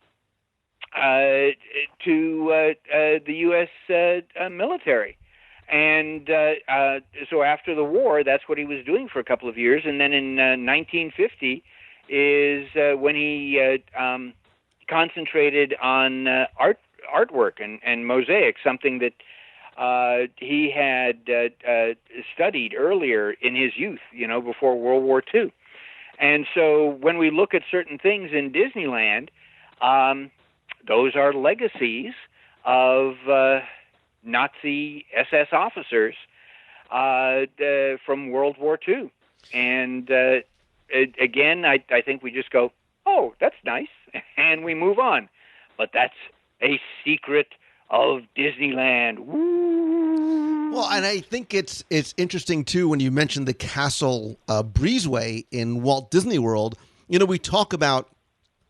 the U.S. military. And so after the war, that's what he was doing for a couple of years. And then in 1950 is when he concentrated on artwork and mosaic, something that he had studied earlier in his youth, you know, before World War II. And so when we look at certain things in Disneyland, those are legacies of Nazi SS officers from World War II. And again, I think we just go, oh, that's nice, and we move on. But that's a secret of Disneyland. Woo! Well, and I think it's interesting, too, when you mentioned the Castle Breezeway in Walt Disney World. You know, we talk about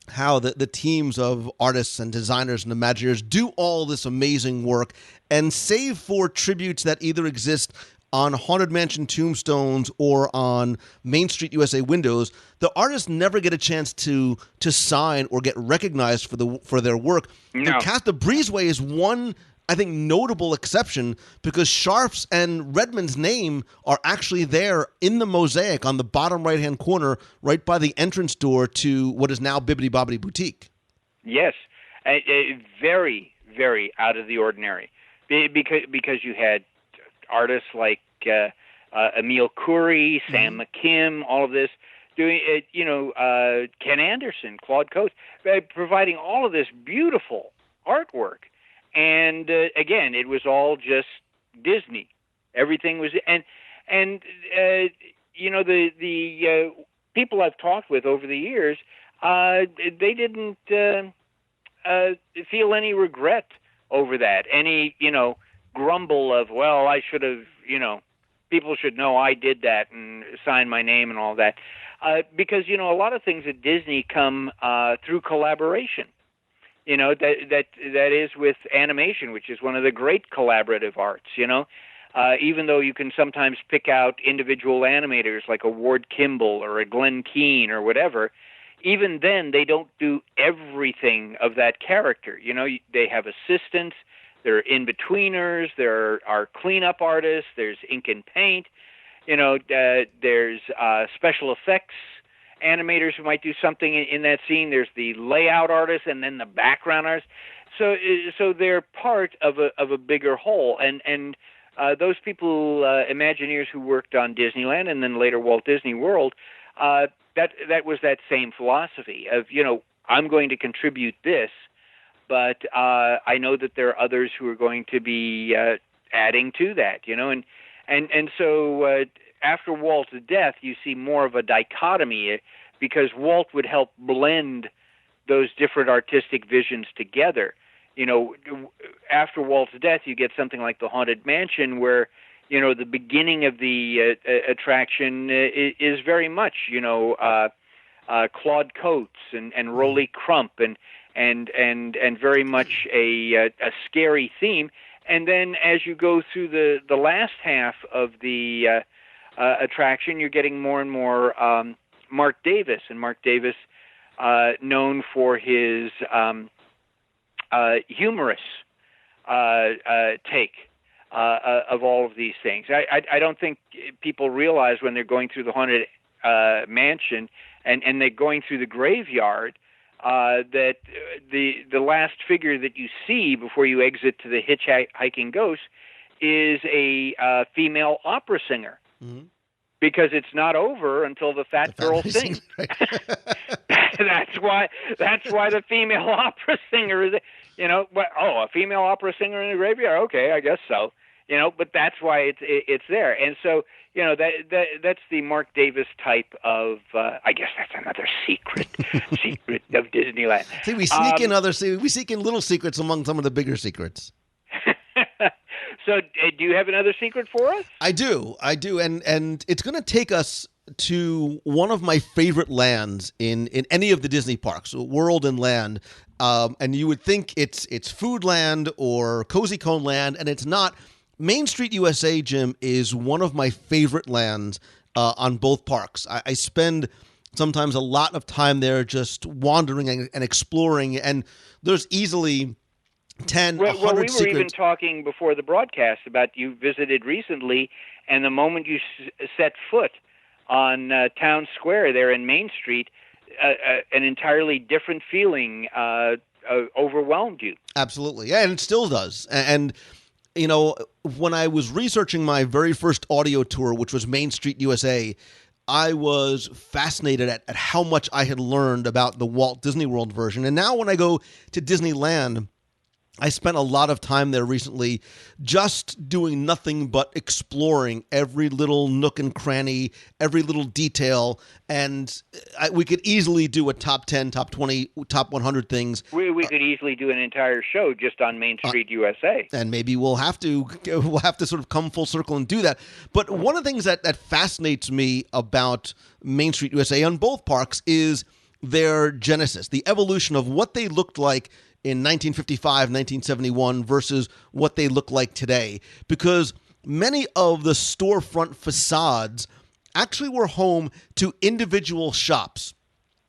how the teams of artists and designers and Imagineers do all this amazing work, and save for tributes that either exist on Haunted Mansion tombstones or on Main Street USA windows, the artists never get a chance to sign or get recognized for their work. No. The Breezeway is one, I think, notable exception because Scharf's and Redmond's name are actually there in the mosaic on the bottom right-hand corner, right by the entrance door to what is now Bibbidi Bobbidi Boutique. Yes, very, very out of the ordinary, because you had artists like Emile Coury, Sam McKim, all of this doing it. You know, Ken Anderson, Claude Coates, providing all of this beautiful artwork. And again, it was all just Disney. Everything was, and you know, the people I've talked with over the years, they didn't feel any regret over that. Any, you know, grumble of, well, I should have, you know, people should know I did that and sign my name and all that, because you know, a lot of things at Disney come through collaboration. that is with animation, which is one of the great collaborative arts. Even though you can sometimes pick out individual animators like a Ward Kimball or a Glenn Keane or whatever, even then they don't do everything of that character. They have assistants, there are in-betweeners, there are cleanup artists, there's ink and paint, there's special effects animators who might do something in that scene. There's the layout artists and then the background artists. So they're part of a bigger whole. And those people, Imagineers who worked on Disneyland and then later Walt Disney World, that was that same philosophy of, I'm going to contribute this, but I know that there are others who are going to be adding to that, and so after Walt's death, you see more of a dichotomy because Walt would help blend those different artistic visions together. After Walt's death, you get something like the Haunted Mansion where, the beginning of the attraction is very much, Claude Coates and Rolly Crump and very much a scary theme. And then as you go through the last half of the attraction, you're getting more and more Mark Davis, and Mark Davis, known for his humorous take of all of these things. I don't think people realize when they're going through the Haunted Mansion and they're going through the graveyard that the last figure that you see before you exit to the hitchhiking ghost is a female opera singer. Mm-hmm. Because it's not over until the fat girl sings. Right. That's why the female opera singer is, a female opera singer in the graveyard? Okay, I guess so. But that's why it's there. And so, that's the Mark Davis type of, I guess that's another secret of Disneyland. See, we sneak in little secrets among some of the bigger secrets. So do you have another secret for us? I do. And it's going to take us to one of my favorite lands in any of the Disney parks, World and Land. And you would think it's Foodland or Cozy Cone Land, and it's not. Main Street USA, Jim, is one of my favorite lands on both parks. I spend sometimes a lot of time there just wandering and exploring, and there's easily 10, 100 we were secrets. Even talking before the broadcast about you visited recently, and the moment you set foot on Town Square there in Main Street, an entirely different feeling overwhelmed you. Absolutely. Yeah, and it still does. And when I was researching my very first audio tour, which was Main Street USA, I was fascinated at how much I had learned about the Walt Disney World version. And now when I go to Disneyland, I spent a lot of time there recently just doing nothing but exploring every little nook and cranny, every little detail, and we could easily do a top 10, top 20, top 100 things. We could easily do an entire show just on Main Street USA. And maybe we'll have to sort of come full circle and do that. But one of the things that fascinates me about Main Street USA on both parks is their genesis, the evolution of what they looked like in 1955, 1971 versus what they look like today. Because many of the storefront facades actually were home to individual shops,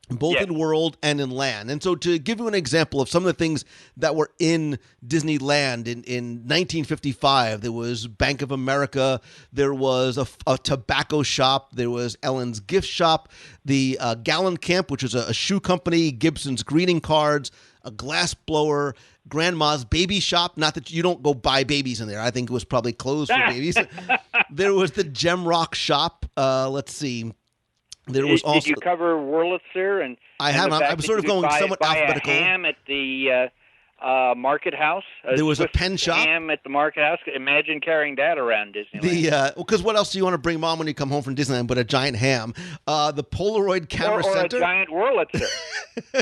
both in World and in Land. And so to give you an example of some of the things that were in Disneyland in 1955, there was Bank of America, there was a tobacco shop, there was Ellen's gift shop, the Gallon Camp, which is a shoe company, Gibson's greeting cards, a glass blower, Grandma's baby shop. Not that you don't go buy babies in there. I think it was probably closed for babies. There was the Gem Rock shop. Let's see. There was also. Did you cover Wurlitzer? And I have. I'm sort of going somewhat alphabetical. A ham at the Market House. There was a pen shop. Ham at the Market House. Imagine carrying that around Disneyland. Because what else do you want to bring mom when you come home from Disneyland but a giant ham? The Polaroid camera center. Or a giant Wurlitzer.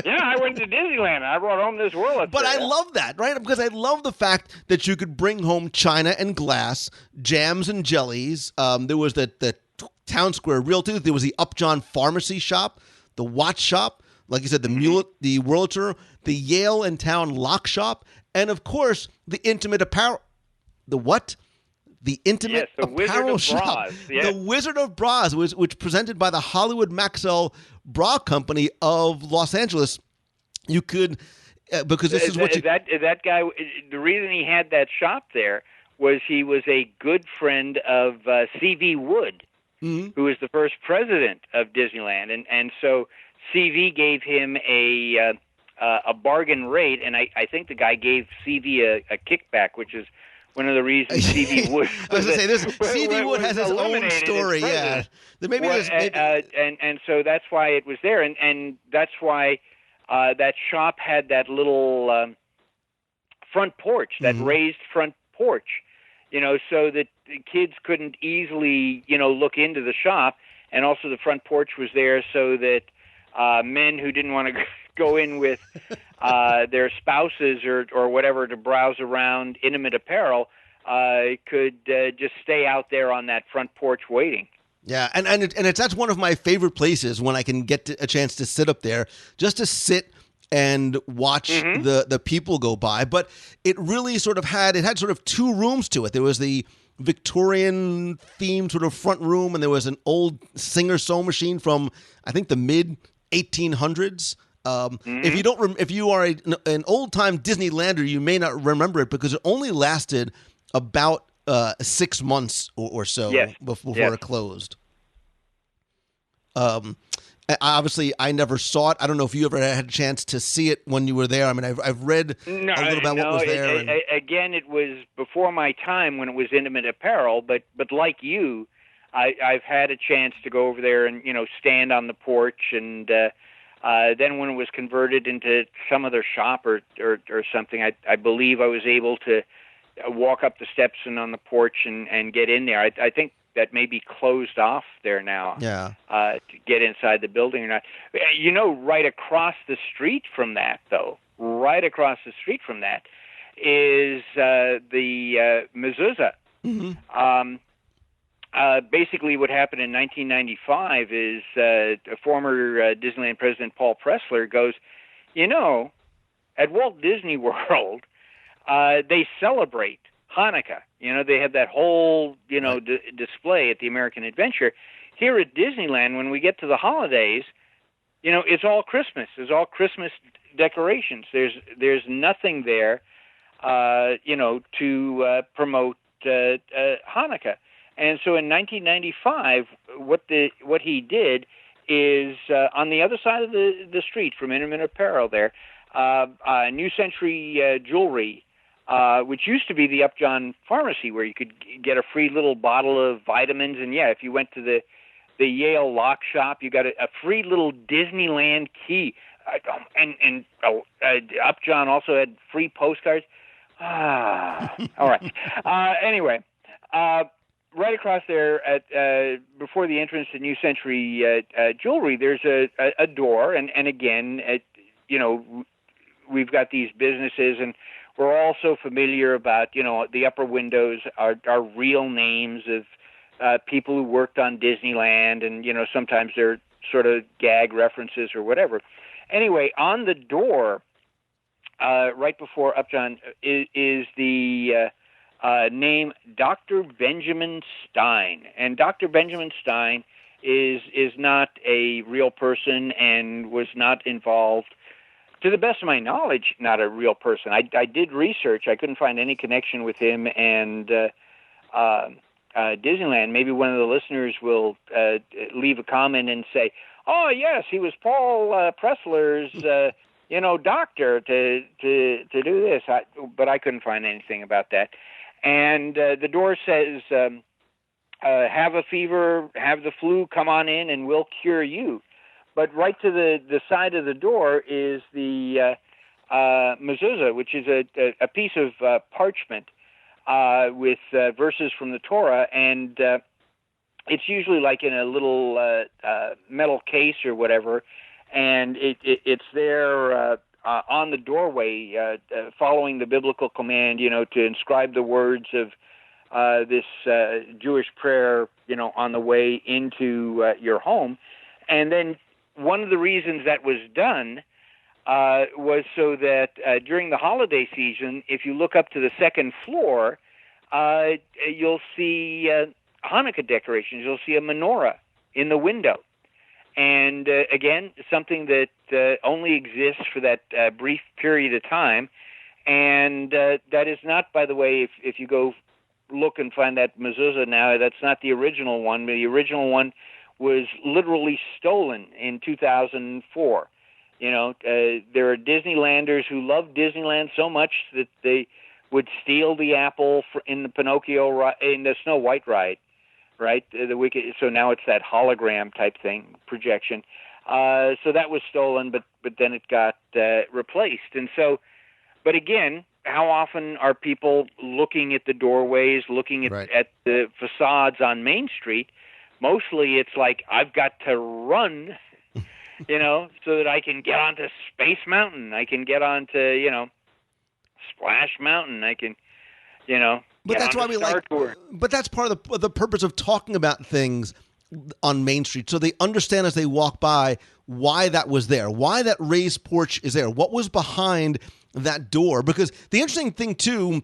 Yeah, I went to Disneyland. I brought home this Wurlitzer. But I love that, right? Because I love the fact that you could bring home china and glass, jams and jellies. There was the Town Square Realty. There was the Upjohn Pharmacy shop, the watch shop, like you said, the Wurlitzer, the Yale and Town Lock Shop, and of course the intimate apparel. The what? The intimate apparel shop. The Wizard of Bras, which presented by the Hollywood Maxell Bra Company of Los Angeles. You could, because this is what you... That guy, the reason he had that shop there was he was a good friend of C.V. Wood, who was the first president of Disneyland. And so C.V. gave him a bargain rate, and I think the guy gave C.V. a kickback, which is one of the reasons C.V. Wood. I was going to say, C.V. Wood has his own story. Yeah, and so that's why it was there, and that's why that shop had that little front porch, that raised front porch, so that the kids couldn't easily, look into the shop, and also the front porch was there so that men who didn't want to go in with their spouses or whatever to browse around intimate apparel could just stay out there on that front porch waiting. Yeah, and that's one of my favorite places when I can get a chance to sit up there, just to sit and watch the people go by. But it really had sort of two rooms to it. There was the Victorian themed sort of front room, and there was an old Singer sewing machine from, I think, the mid 1800s. If you are an old time Disneylander, you may not remember it because it only lasted about 6 months or so before it closed. Obviously, I never saw it. I don't know if you ever had a chance to see it when you were there. I mean, I've read a little about what was there. Again, it was before my time when it was intimate apparel, but like you, I've had a chance to go over there and stand on the porch, and then when it was converted into some other shop or something, I believe I was able to walk up the steps and on the porch and get in there. I think that may be closed off there now. Yeah. To get inside the building or not. Right across the street from that, though, is the mezuzah. Basically, what happened in 1995 is former Disneyland president Paul Pressler goes, at Walt Disney World, they celebrate Hanukkah. They have that whole, display at the American Adventure. Here at Disneyland, when we get to the holidays, it's all Christmas. It's all Christmas decorations. There's nothing there, to promote Hanukkah. And so in 1995, what he did is on the other side of the street from Intimate Apparel there, New Century Jewelry, which used to be the Upjohn Pharmacy, where you could get a free little bottle of vitamins. And if you went to the Yale Lock Shop, you got a free little Disneyland key. And Upjohn also had free postcards. All right. Anyway, right across there at before the entrance to New Century Jewelry, there's a door, and again, we've got these businesses, and we're all so familiar about the upper windows are real names of people who worked on Disneyland, and sometimes they're sort of gag references or whatever. Anyway, on the door, right before Upjohn, is the name Dr. Benjamin Stein. And Dr. Benjamin Stein is not a real person and was not involved, to the best of my knowledge, not a real person. I did research. I couldn't find any connection with him and Disneyland. Maybe one of the listeners will leave a comment and say, oh, yes, he was Paul Pressler's doctor to do this. But I couldn't find anything about that. And the door says, have a fever, have the flu, come on in, and we'll cure you. But right to the side of the door is the mezuzah, which is a piece of parchment with verses from the Torah, and it's usually like in a little metal case or whatever, and it's there on the doorway, following the biblical command, to inscribe the words of this Jewish prayer, on the way into your home. And then one of the reasons that was done was so that during the holiday season, if you look up to the second floor, you'll see Hanukkah decorations. You'll see a menorah in the window. And again, something that only exists for that brief period of time. And that is not, by the way, if you go look and find that mezuzah now, that's not the original one. The original one was literally stolen in 2004. You know, there are Disneylanders who love Disneyland so much that they would steal the apple in the in the Snow White ride. Right, so now it's that hologram type thing, projection. So that was stolen, but then it got replaced. And so, but again, how often are people looking at the doorways, looking at the facades on Main Street? Mostly, it's like I've got to run, you know, so that I can get onto Space Mountain, I can get onto, you know, Splash Mountain, I can, you know. But that's why we like. But that's part of the purpose of talking about things on Main Street, so they understand as they walk by why that was there, why that raised porch is there, what was behind that door. Because the interesting thing too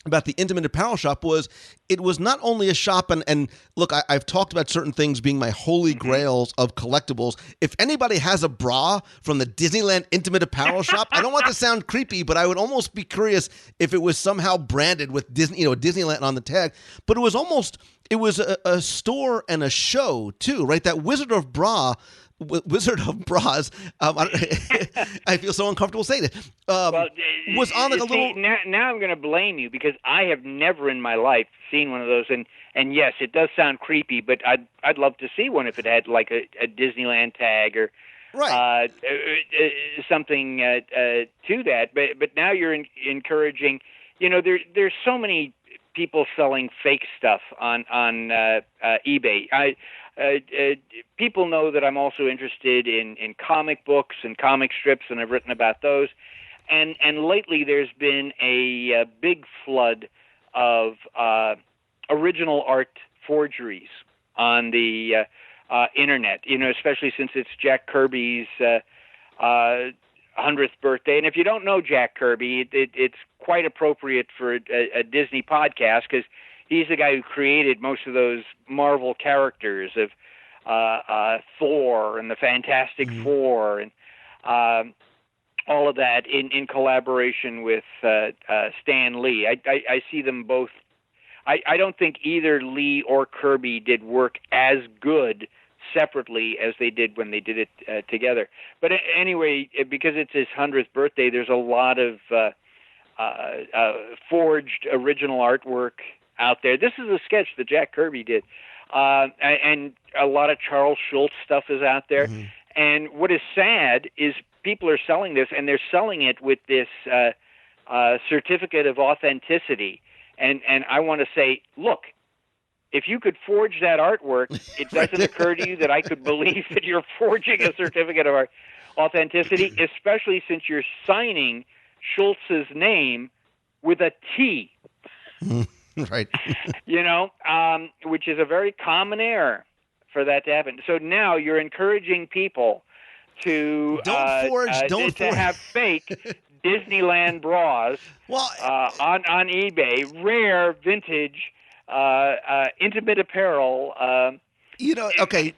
about the Intimate Apparel shop was it was not only a shop, and look, I've talked about certain things being my holy grails of collectibles. If anybody has a bra from the Disneyland Intimate Apparel shop, I don't want to sound creepy, but I would almost be curious if it was somehow branded with Disney, you know, Disneyland on the tag. But it was a store and a show too, right? That Wizard of Bras. I feel so uncomfortable saying it. Was on like a little. Now I'm going to blame you because I have never in my life seen one of those, and yes, it does sound creepy, but I'd love to see one if it had like a Disneyland tag or something to that. But now you're encouraging. You know, there's so many people selling fake stuff on eBay. People know that I'm also interested in comic books and comic strips, and I've written about those. And lately there's been a big flood of original art forgeries on the internet, you know, especially since it's Jack Kirby's 100th birthday. And if you don't know Jack Kirby, it's quite appropriate for a Disney podcast because he's the guy who created most of those Marvel characters of Thor and the Fantastic Four and all of that in collaboration with Stan Lee. I see them both. I don't think either Lee or Kirby did work as good separately as they did when they did it together. But anyway, because it's his 100th birthday, there's a lot of forged original artwork out there. This is a sketch that Jack Kirby did. And a lot of Charles Schultz stuff is out there. Mm-hmm. And what is sad is people are selling this, and they're selling it with this certificate of authenticity. And I want to say, look, if you could forge that artwork, it doesn't occur to you that I could believe that you're forging a certificate of authenticity, especially since you're signing Schultz's name with a T. Right. You know, which is a very common error for that to happen. So now you're encouraging people to have fake Disneyland bras on eBay, rare vintage intimate apparel. You know, okay.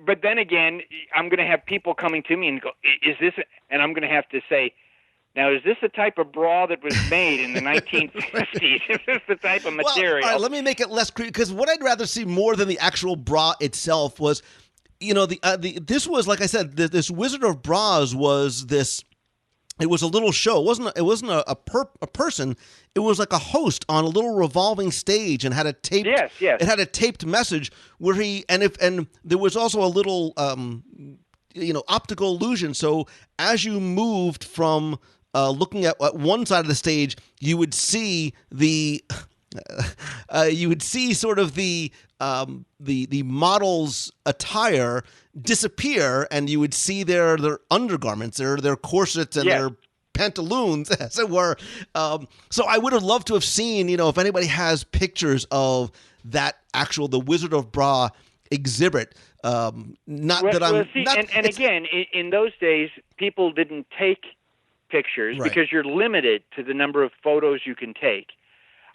But then again, I'm going to have people coming to me and go, "Is this?" And I'm going to have to say, now, is this the type of bra that was made in the 1950s? Is this the type of material? Well, all right, let me make it less creepy, because what I'd rather see more than the actual bra itself was, you know, this was, like I said, this Wizard of Bras was this. It was a little show. It wasn't a person. It was like a host on a little revolving stage and had a taped. Yes. It had a taped message where and there was also a little optical illusion. So as you moved from looking at one side of the stage, you would see sort of the model's attire disappear, and you would see their undergarments, their corsets, and their pantaloons, as it were. So I would have loved to have seen, if anybody has pictures of that the Wizard of Bra exhibit. Again, in those days, people didn't take pictures because you're limited to the number of photos you can take,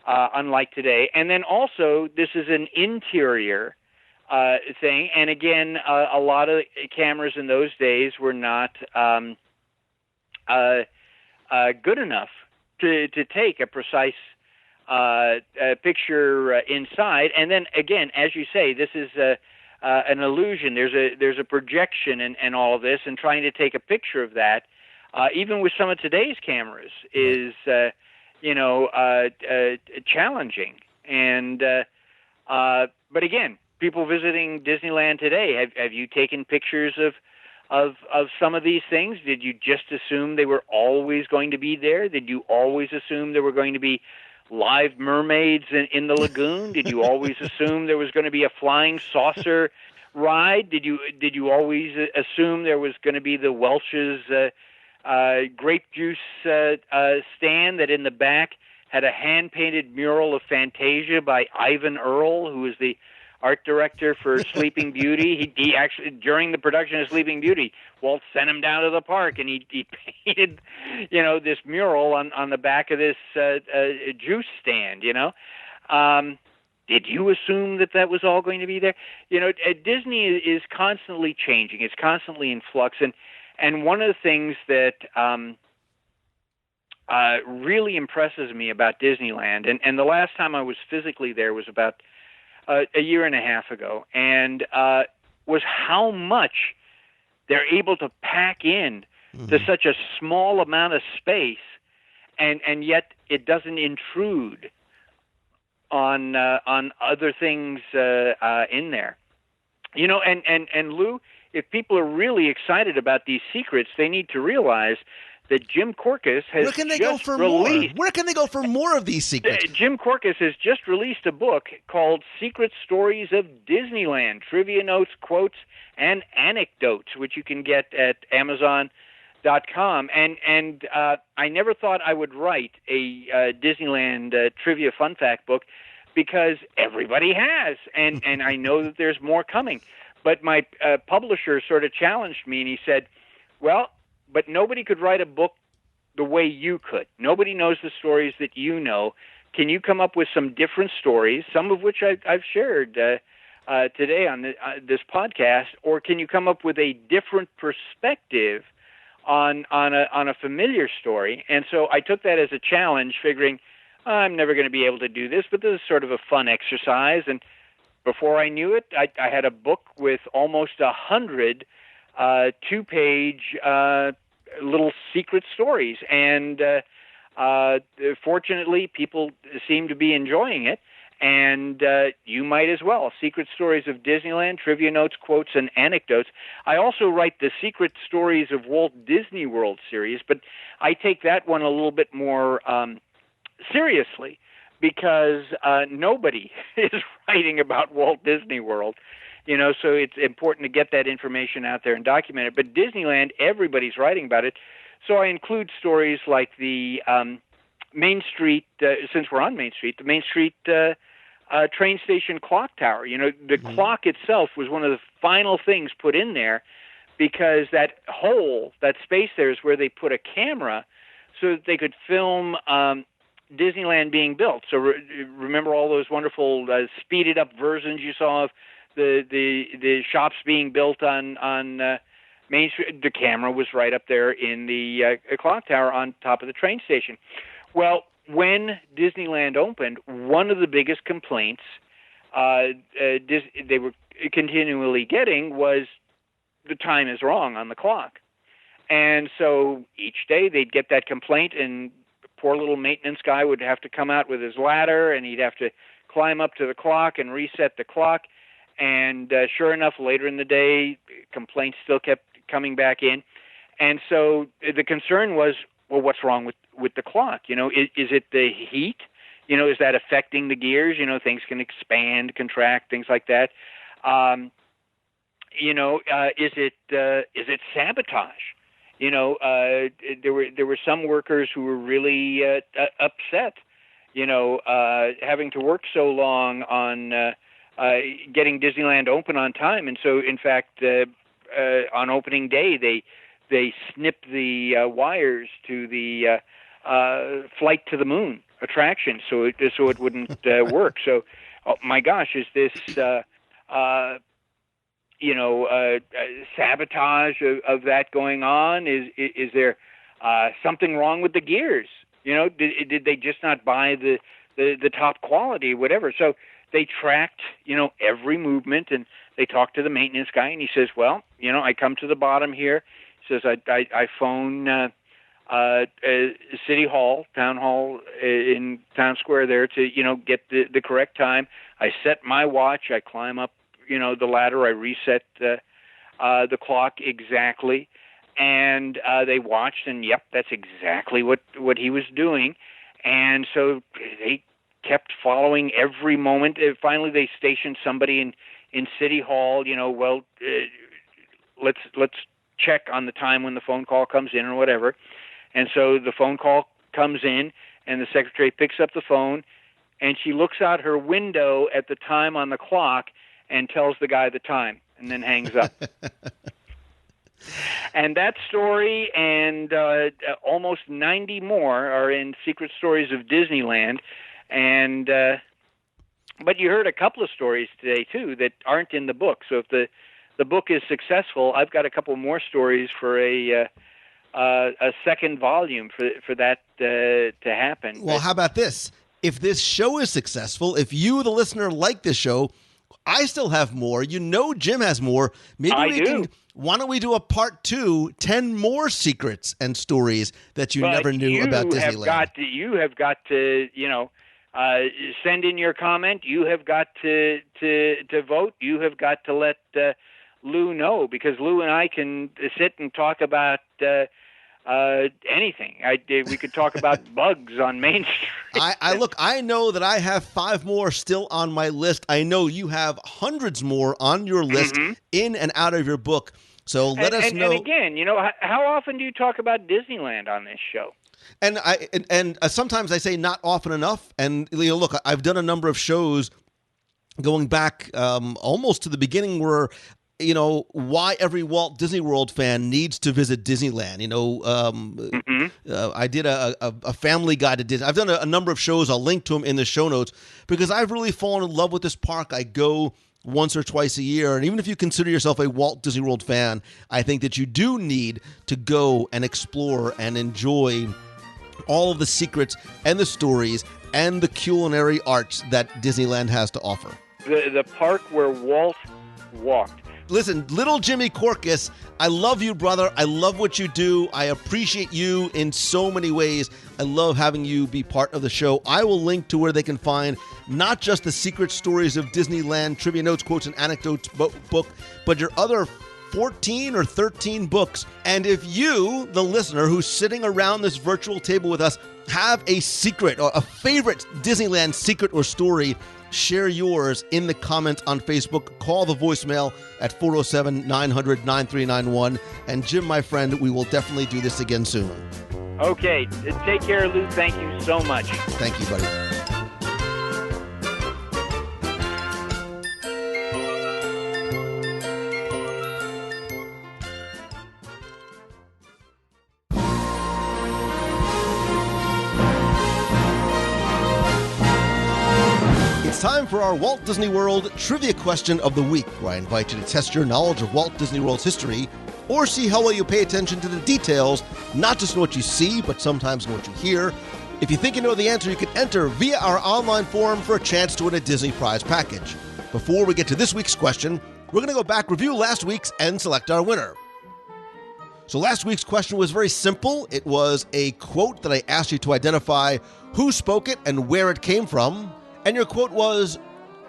unlike today. And then also, this is an interior thing. And again, a lot of cameras in those days were not good enough to take a precise picture inside. And then again, as you say, this is an illusion. There's a projection and all of this, and trying to take a picture of that, even with some of today's cameras, is challenging. And but again, people visiting Disneyland today, have you taken pictures of some of these things? Did you just assume they were always going to be there? Did you always assume there were going to be live mermaids in the lagoon? Did you always assume there was going to be a flying saucer ride? Did you always assume there was going to be the Welch's grape juice stand that in the back had a hand-painted mural of Fantasia by Ivan Earle, who was the art director for Sleeping Beauty? He actually, during the production of Sleeping Beauty, Walt sent him down to the park, and he painted, this mural on the back of this juice stand. Did you assume that was all going to be there? Disney is constantly changing. It's constantly in flux, and one of the things that really impresses me about Disneyland, and the last time I was physically there was about a year and a half ago, and was how much they're able to pack in to such a small amount of space, and yet it doesn't intrude on other things in there. And Lou, if people are really excited about these secrets, they need to realize that Jim Korkis has Where can they go for more of these secrets? Jim Korkis has just released a book called Secret Stories of Disneyland, Trivia Notes, Quotes, and Anecdotes, which you can get at Amazon.com. And I never thought I would write a Disneyland trivia fun fact book, because everybody has, and I know that there's more coming. But my publisher sort of challenged me, and he said, well, but nobody could write a book the way you could. Nobody knows the stories that you know. Can you come up with some different stories, some of which I've shared today on this podcast, or can you come up with a different perspective on a familiar story? And so I took that as a challenge, figuring I'm never going to be able to do this, but this is sort of a fun exercise. And before I knew it, I had a book with almost 100 two-page little secret stories, and fortunately, people seem to be enjoying it, and you might as well. Secret Stories of Disneyland, Trivia Notes, Quotes, and Anecdotes. I also write the Secret Stories of Walt Disney World series, but I take that one a little bit more seriously, because nobody is writing about Walt Disney World. So it's important to get that information out there and document it. But Disneyland, everybody's writing about it. So I include stories like the Main Street, since we're on Main Street, the Main Street train station clock tower. The clock itself was one of the final things put in there, because that hole, that space there, is where they put a camera so that they could film Disneyland being built. So remember all those wonderful speeded up versions you saw of the shops being built on Main Street? The camera was right up there in the clock tower on top of the train station. Well, when Disneyland opened, one of the biggest complaints they were continually getting was the time is wrong on the clock. And so each day they'd get that complaint, and the poor little maintenance guy would have to come out with his ladder, and he'd have to climb up to the clock and reset the clock. And sure enough, later in the day, complaints still kept coming back in. And so the concern was, well, what's wrong with the clock? Is it the heat? Is that affecting the gears? Things can expand, contract, things like that. Is it sabotage? There were some workers who were really upset, having to work so long on getting Disneyland open on time. And so, in fact, on opening day, they snipped the wires to the Flight to the Moon attraction, so it wouldn't work. So, oh my gosh, is this sabotage of that going on? Is there something wrong with the gears? Did they just not buy the top quality, whatever? So they tracked, every movement, and they talked to the maintenance guy, and he says, well, I come to the bottom here. He says, I phone City Hall, Town Hall in Town Square there to, get the correct time. I set my watch. I climb up, the ladder. I reset the clock exactly. And they watched, and yep, that's exactly what he was doing. And so they kept following every moment. Finally, they stationed somebody in City Hall. Let's check on the time when the phone call comes in or whatever. And so the phone call comes in, and the secretary picks up the phone, and she looks out her window at the time on the clock and tells the guy the time, and then hangs up. And that story and almost 90 more are in Secret Stories of Disneyland. And but you heard a couple of stories today, too, that aren't in the book. So if the book is successful, I've got a couple more stories for a second volume for that to happen. Well, how about this? If this show is successful, if you, the listener, like this show, I still have more. Jim has more. Maybe why don't we do a part 2, 10 more secrets and stories that you never knew about Disneyland? You have got to, send in your comment. You have got to vote. You have got to let Lou know, because Lou and I can sit and talk about anything. We could talk about bugs on Main Street. I know that I have 5 more still on my list. I know you have hundreds more on your list, in and out of your book. So let us know. And again, how often do you talk about Disneyland on this show? And sometimes I say not often enough. And look, I've done a number of shows going back almost to the beginning where why every Walt Disney World fan needs to visit Disneyland. I did a family guide to Disney. I've done a number of shows. I'll link to them in the show notes, because I've really fallen in love with this park. I go once or twice a year. And even if you consider yourself a Walt Disney World fan, I think that you do need to go and explore and enjoy all of the secrets and the stories and the culinary arts that Disneyland has to offer. The park where Walt walked. Listen, little Jimmy Korkis, I love you, brother. I love what you do. I appreciate you in so many ways. I love having you be part of the show. I will link to where they can find not just the Secret Stories of Disneyland trivia notes, quotes, and anecdotes book, but your other 14 or 13 books. And if you, the listener who's sitting around this virtual table with us, have a secret or a favorite Disneyland secret or story, share yours in the comments on Facebook. Call the voicemail at 407-900-9391. And Jim, my friend, we will definitely do this again soon. Okay. Take care, Lou. Thank you so much. Thank you, buddy. It's time for our Walt Disney World Trivia Question of the Week, where I invite you to test your knowledge of Walt Disney World's history, or see how well you pay attention to the details, not just in what you see, but sometimes in what you hear. If you think you know the answer, you can enter via our online forum for a chance to win a Disney prize package. Before we get to this week's question, we're going to go back, review last week's, and select our winner. So last week's question was very simple. It was a quote that I asked you to identify who spoke it and where it came from. And your quote was,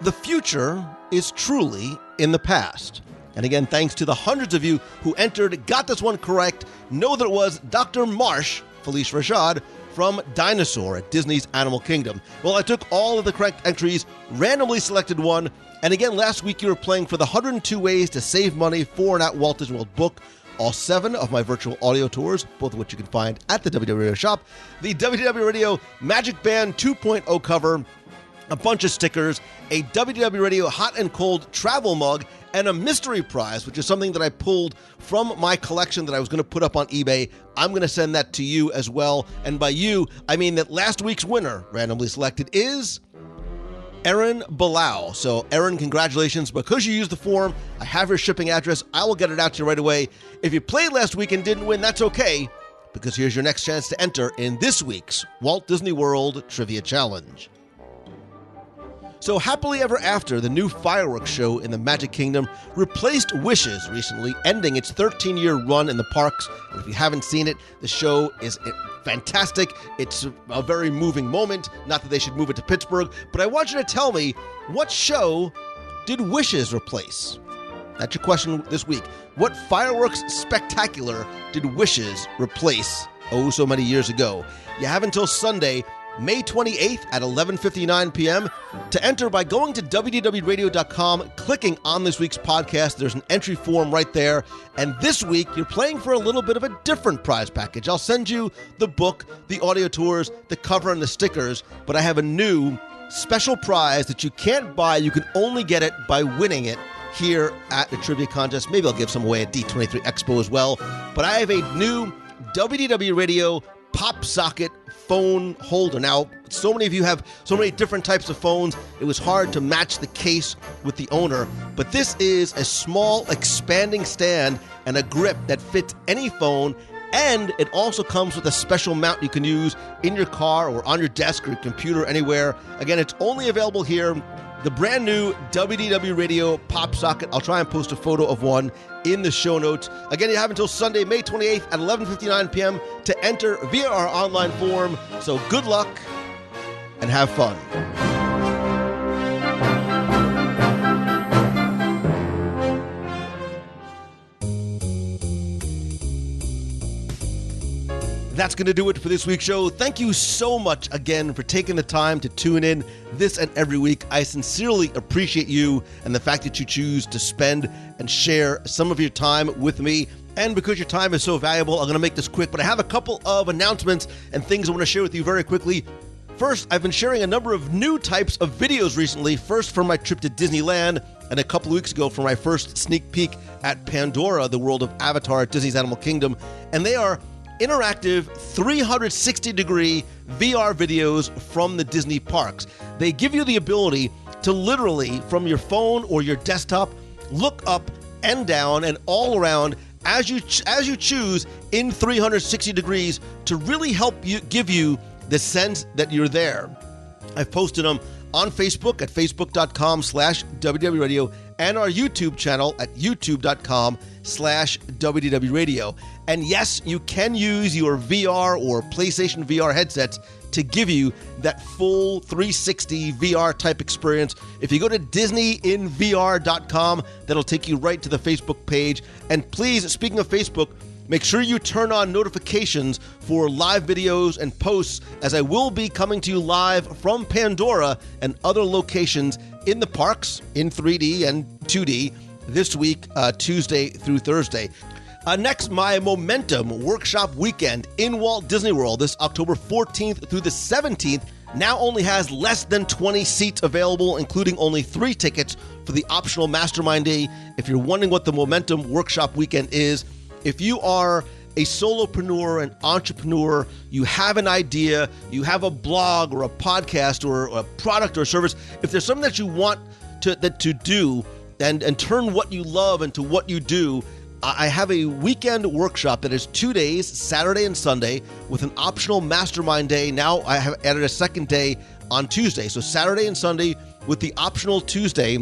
"The future is truly in the past." And again, thanks to the hundreds of you who entered, got this one correct. Know that it was Dr. Marsh, Felice Rashad, from Dinosaur at Disney's Animal Kingdom. Well, I took all of the correct entries, randomly selected one. And again, last week you were playing for the 102 Ways to Save Money for an At Walt Disney World book. All 7 of my virtual audio tours, both of which you can find at the WDW Radio shop. The WDW Radio Magic Band 2.0 cover, a bunch of stickers, a WDW Radio Hot and Cold travel mug, and a mystery prize, which is something that I pulled from my collection that I was going to put up on eBay. I'm going to send that to you as well. And by you, I mean that last week's winner, randomly selected, is Erin Bilal. So, Erin, congratulations. Because you used the form, I have your shipping address. I will get it out to you right away. If you played last week and didn't win, that's okay, because here's your next chance to enter in this week's Walt Disney World Trivia Challenge. So, Happily Ever After, the new fireworks show in the Magic Kingdom, replaced Wishes recently, ending its 13-year run in the parks. And if you haven't seen it, the show is fantastic. It's a very moving moment. Not that they should move it to Pittsburgh, but I want you to tell me, what show did Wishes replace? That's your question this week. What fireworks spectacular did Wishes replace so many years ago? You have until Sunday, May 28th at 11:59 p.m. to enter by going to WDWRadio.com, clicking on this week's podcast. There's an entry form right there. And this week, you're playing for a little bit of a different prize package. I'll send you the book, the audio tours, the cover, and the stickers. But I have a new special prize that you can't buy. You can only get it by winning it here at the trivia contest. Maybe I'll give some away at D23 Expo as well. But I have a new WDW Radio pop socket phone holder. Now, so many of you have so many different types of phones, it was hard to match the case with the owner, but this is a small expanding stand and a grip that fits any phone, and it also comes with a special mount you can use in your car or on your desk or your computer, anywhere. Again, it's only available here. The brand new WDW Radio pop socket. I'll try and post a photo of one in the show notes. Again, you have until Sunday, May 28th at 11:59 p.m. to enter via our online form. So good luck and have fun. That's going to do it for this week's show. Thank you so much again for taking the time to tune in this and every week. I sincerely appreciate you and the fact that you choose to spend and share some of your time with me. And because your time is so valuable, I'm going to make this quick, but I have a couple of announcements and things I want to share with you very quickly. First, I've been sharing a number of new types of videos recently. First, from my trip to Disneyland, and a couple of weeks ago for my first sneak peek at Pandora, the world of Avatar at Disney's Animal Kingdom. And they are interactive 360-degree VR videos from the Disney parks. They give you the ability to literally, from your phone or your desktop, look up and down and all around as you choose in 360 degrees to really help you give you the sense that you're there. I've posted them on Facebook at facebook.com/WDW Radio and our YouTube channel at youtube.com/WDW Radio. And yes, you can use your VR or PlayStation VR headsets to give you that full 360 VR type experience. If you go to DisneyInVR.com, that'll take you right to the Facebook page. And please, speaking of Facebook, make sure you turn on notifications for live videos and posts, as I will be coming to you live from Pandora and other locations in the parks in 3D and 2D this week, Tuesday through Thursday. Next, my Momentum Workshop Weekend in Walt Disney World this October 14th through the 17th now only has less than 20 seats available, including only 3 tickets for the optional Mastermind Day. If you're wondering what the Momentum Workshop Weekend is, if you are a solopreneur, an entrepreneur, you have an idea, you have a blog or a podcast or a product or a service, if there's something that you want to do and turn what you love into what you do, I have a weekend workshop that is 2 days, Saturday and Sunday, with an optional Mastermind Day. Now I have added a second day on Tuesday. So Saturday and Sunday with the optional Tuesday,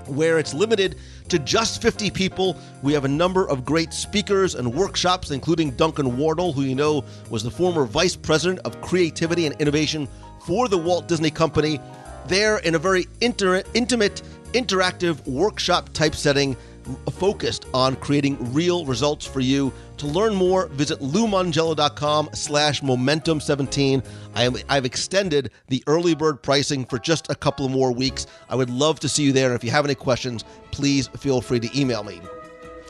where it's limited to just 50 people. We have a number of great speakers and workshops, including Duncan Wardle, who you know was the former Vice President of Creativity and Innovation for the Walt Disney Company. There in a very intimate, interactive workshop type setting, focused on creating real results for you. To learn more, visit LouMongello.com/momentum17. I've extended the early bird pricing for just a couple of more weeks. I would love to see you there. And if you have any questions, please feel free to email me.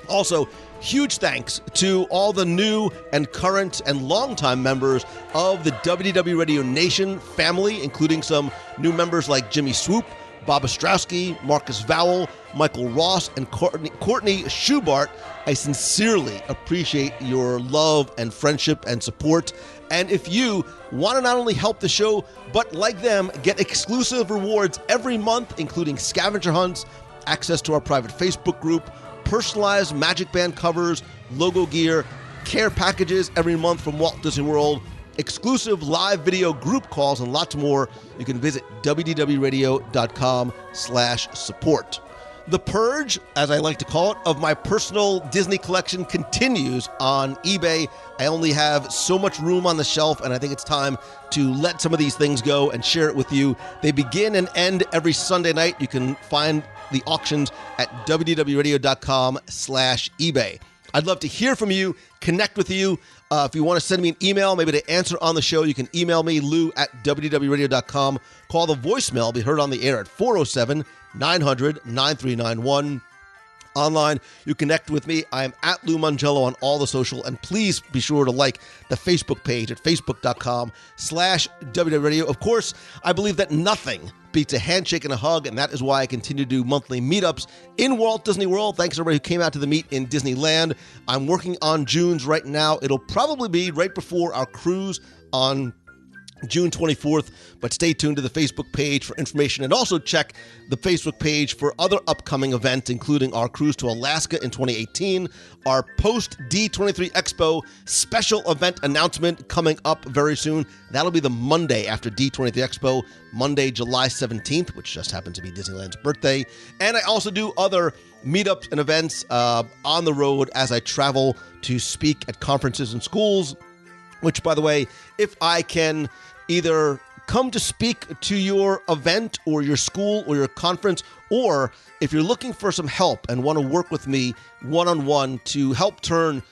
Also, huge thanks to all the new and current and longtime members of the WDW Radio Nation family, including some new members like Jimmy Swoop, Bob Ostrowski, Marcus Vowell, Michael Ross, and Courtney Schubart. I sincerely appreciate your love and friendship and support. And if you want to not only help the show, but like them, get exclusive rewards every month, including scavenger hunts, access to our private Facebook group, personalized Magic Band covers, logo gear, care packages every month from Walt Disney World, exclusive live video group calls, and lots more, you can visit wdwradio.com/support. The purge, as I like to call it, of my personal Disney collection continues on eBay. I only have so much room on the shelf, and I think it's time to let some of these things go and share it with you. They begin and end every Sunday night. You can find the auctions at wdwradio.com/eBay. I'd love to hear from you, connect with you. If you want to send me an email, maybe to answer on the show, you can email me, lou@wdwradio.com. Call the voicemail, be heard on the air at 407-900-9391. Online, you connect with me. I am at Lou Mongello on all the social, and please be sure to like the Facebook page at facebook.com/WDW Radio. Of course, I believe that nothing beats a handshake and a hug, and that is why I continue to do monthly meetups in Walt Disney World. Thanks to everybody who came out to the meet in Disneyland. I'm working on June's right now. It'll probably be right before our cruise on June 24th, but stay tuned to the Facebook page for information, and also check the Facebook page for other upcoming events, including our cruise to Alaska in 2018, our post-D23 Expo special event announcement coming up very soon. That'll be the Monday after D23 Expo, Monday, July 17th, which just happens to be Disneyland's birthday. And I also do other meetups and events on the road as I travel to speak at conferences and schools, which, by the way, if I can either come to speak to your event or your school or your conference, or if you're looking for some help and want to work with me one-on-one to help turn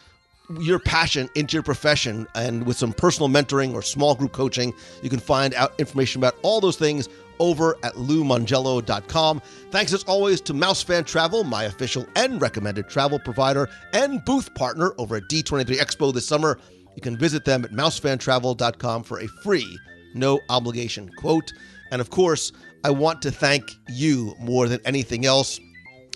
your passion into your profession, and with some personal mentoring or small group coaching, you can find out information about all those things over at loumongello.com. Thanks as always to Mousefan Travel, my official and recommended travel provider and booth partner over at D23 Expo this summer. You can visit them at mousefantravel.com for a free, no obligation quote. And of course, I want to thank you more than anything else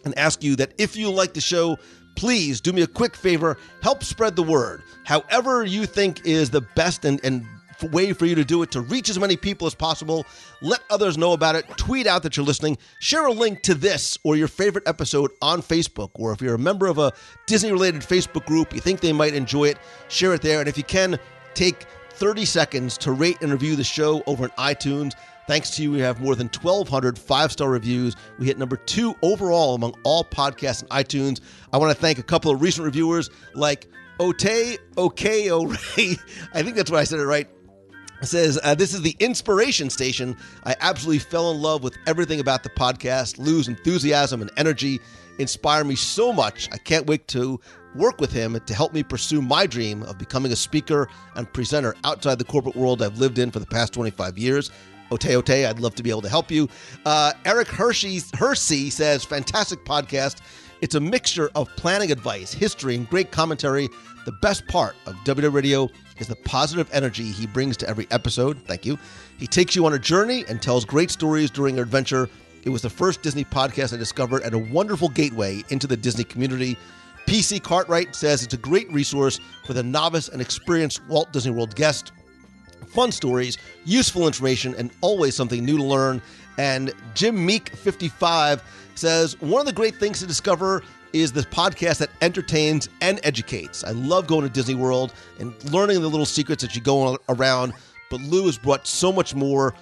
and ask you that if you like the show, please do me a quick favor, help spread the word. However you think is the best and way for you to do it to reach as many people as possible. Let others know about it. Tweet out that you're listening. Share a link to this or your favorite episode on Facebook, or if you're a member of a Disney-related Facebook group, you think they might enjoy it, share it there. And if you can, take 30 seconds to rate and review the show over on iTunes. Thanks to you, we have more than 1,200 five-star reviews. We hit number 2 overall among all podcasts on iTunes. I want to thank a couple of recent reviewers like Ote Okeore. I think that's why I said it right. It says, this is the inspiration station. I absolutely fell in love with everything about the podcast. Lou's enthusiasm and energy inspire me so much. I can't wait to work with him to help me pursue my dream of becoming a speaker and presenter outside the corporate world I've lived in for the past 25 years. Ote, I'd love to be able to help you. Eric Hersey says, fantastic podcast. It's a mixture of planning advice, history, and great commentary. The best part of WDW Radio is the positive energy he brings to every episode. Thank you. He takes you on a journey and tells great stories during your adventure. It was the first Disney podcast I discovered and a wonderful gateway into the Disney community. PC Cartwright says it's a great resource for the novice and experienced Walt Disney World guest. Fun stories, useful information, and always something new to learn. And Jim Meek 55 says, one of the great things to discover is this podcast that entertains and educates. I love going to Disney World and learning the little secrets that you go around, but Lou has brought so much more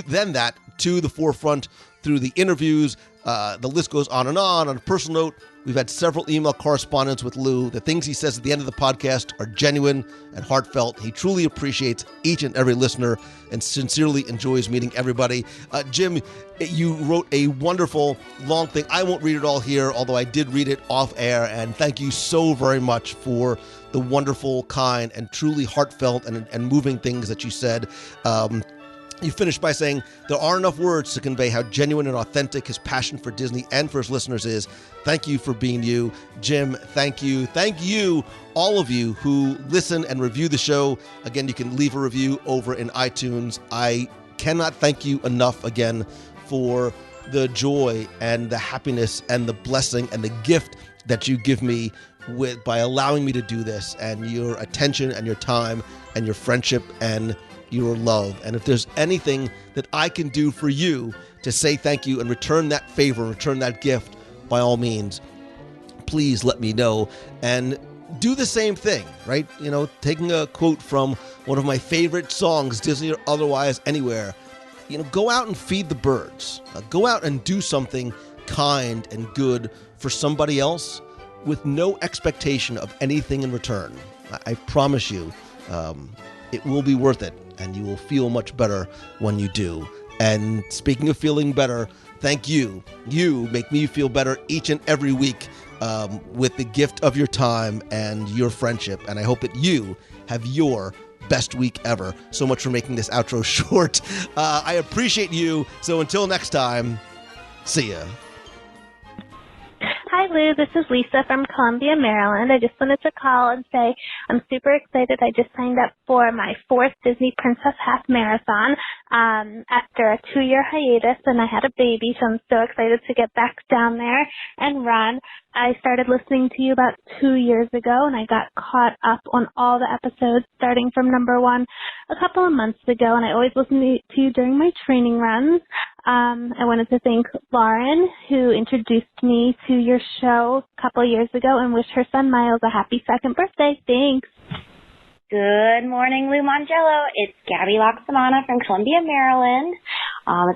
than that to the forefront through the interviews. The list goes on and on. On a personal note, we've had several email correspondence with Lou. The things he says at the end of the podcast are genuine and heartfelt. He truly appreciates each and every listener and sincerely enjoys meeting everybody. Jim, you wrote a wonderful long thing. I won't read it all here, although I did read it off air, and thank you so very much for the wonderful, kind, and truly heartfelt and moving things that you said. You finished by saying, there aren't enough words to convey how genuine and authentic his passion for Disney and for his listeners is. Thank you for being you. Jim, thank you. Thank you, all of you who listen and review the show. Again, you can leave a review over in iTunes. I cannot thank you enough again for the joy and the happiness and the blessing and the gift that you give me by allowing me to do this, and your attention and your time and your friendship and your love. And if there's anything that I can do for you to say thank you and return that favor, return that gift, by all means, please let me know. And do the same thing, right? You know, taking a quote from one of my favorite songs, Disney or otherwise, anywhere, you know, go out and feed the birds. Go out and do something kind and good for somebody else with no expectation of anything in return. I promise you, it will be worth it, and you will feel much better when you do. And speaking of feeling better, thank you. You make me feel better each and every week with the gift of your time and your friendship. And I hope that you have your best week ever. So much for making this outro short. I appreciate you. So until next time, see ya. Hi, Lou. This is Lisa from Columbia, Maryland. I just wanted to call and say I'm super excited. I just signed up for my 4th Disney Princess Half Marathon after a 2-year hiatus, and I had a baby, so I'm so excited to get back down there and run. I started listening to you about 2 years ago, and I got caught up on all the episodes starting from number 1 a couple of months ago, and I always listen to you during my training runs. I wanted to thank Lauren, who introduced me to your show a couple of years ago, and wish her son Miles a happy 2nd birthday. Thanks. Good morning, Lou Mongello. It's Gabby Loxamana from Columbia, Maryland.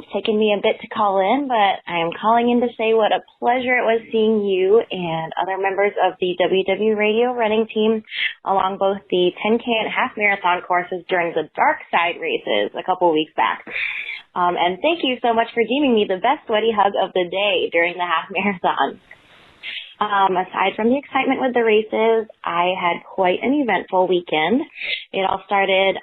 It's taken me a bit to call in, but I am calling in to say what a pleasure it was seeing you and other members of the WDW Radio running team along both the 10K and half marathon courses during the Dark Side races a couple weeks back. And thank you so much for deeming me the best sweaty hug of the day during the half marathon. Aside from the excitement with the races, I had quite an eventful weekend. It all started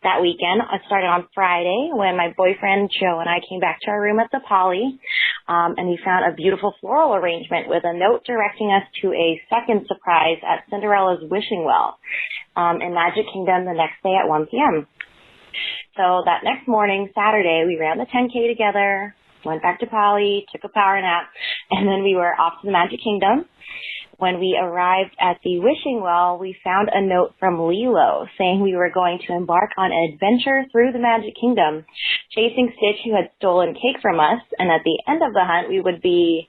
that weekend. It started on Friday when my boyfriend Joe and I came back to our room at the Poly, and we found a beautiful floral arrangement with a note directing us to a second surprise at Cinderella's Wishing Well in Magic Kingdom the next day at 1 p.m. So that next morning, Saturday, we ran the 10K together, went back to Poly, took a power nap, and then we were off to the Magic Kingdom. When we arrived at the Wishing Well, we found a note from Lilo saying we were going to embark on an adventure through the Magic Kingdom, chasing Stitch, who had stolen cake from us, and at the end of the hunt, we would be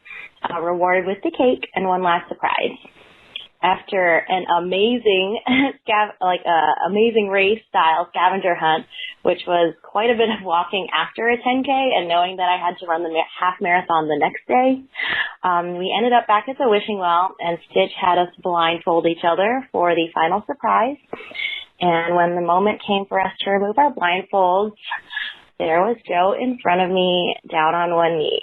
rewarded with the cake and one last surprise. After an amazing amazing race-style scavenger hunt, which was quite a bit of walking after a 10K and knowing that I had to run the half marathon the next day, we ended up back at the Wishing Well, and Stitch had us blindfold each other for the final surprise. And when the moment came for us to remove our blindfolds, there was Joe in front of me, down on one knee.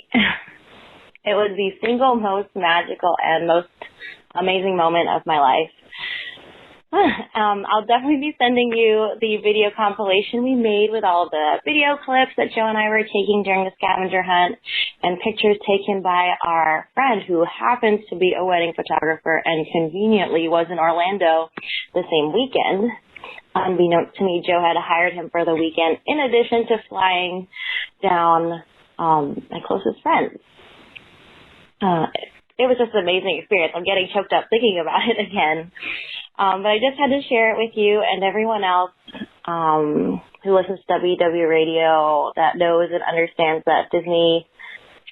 It was the single most magical and most amazing moment of my life. I'll definitely be sending you the video compilation we made with all the video clips that Joe and I were taking during the scavenger hunt and pictures taken by our friend who happens to be a wedding photographer and conveniently was in Orlando the same weekend. Unbeknownst to me, Joe had hired him for the weekend in addition to flying down my closest friends. It was just an amazing experience. I'm getting choked up thinking about it again. But I just had to share it with you and everyone else who listens to WDW Radio that knows and understands that Disney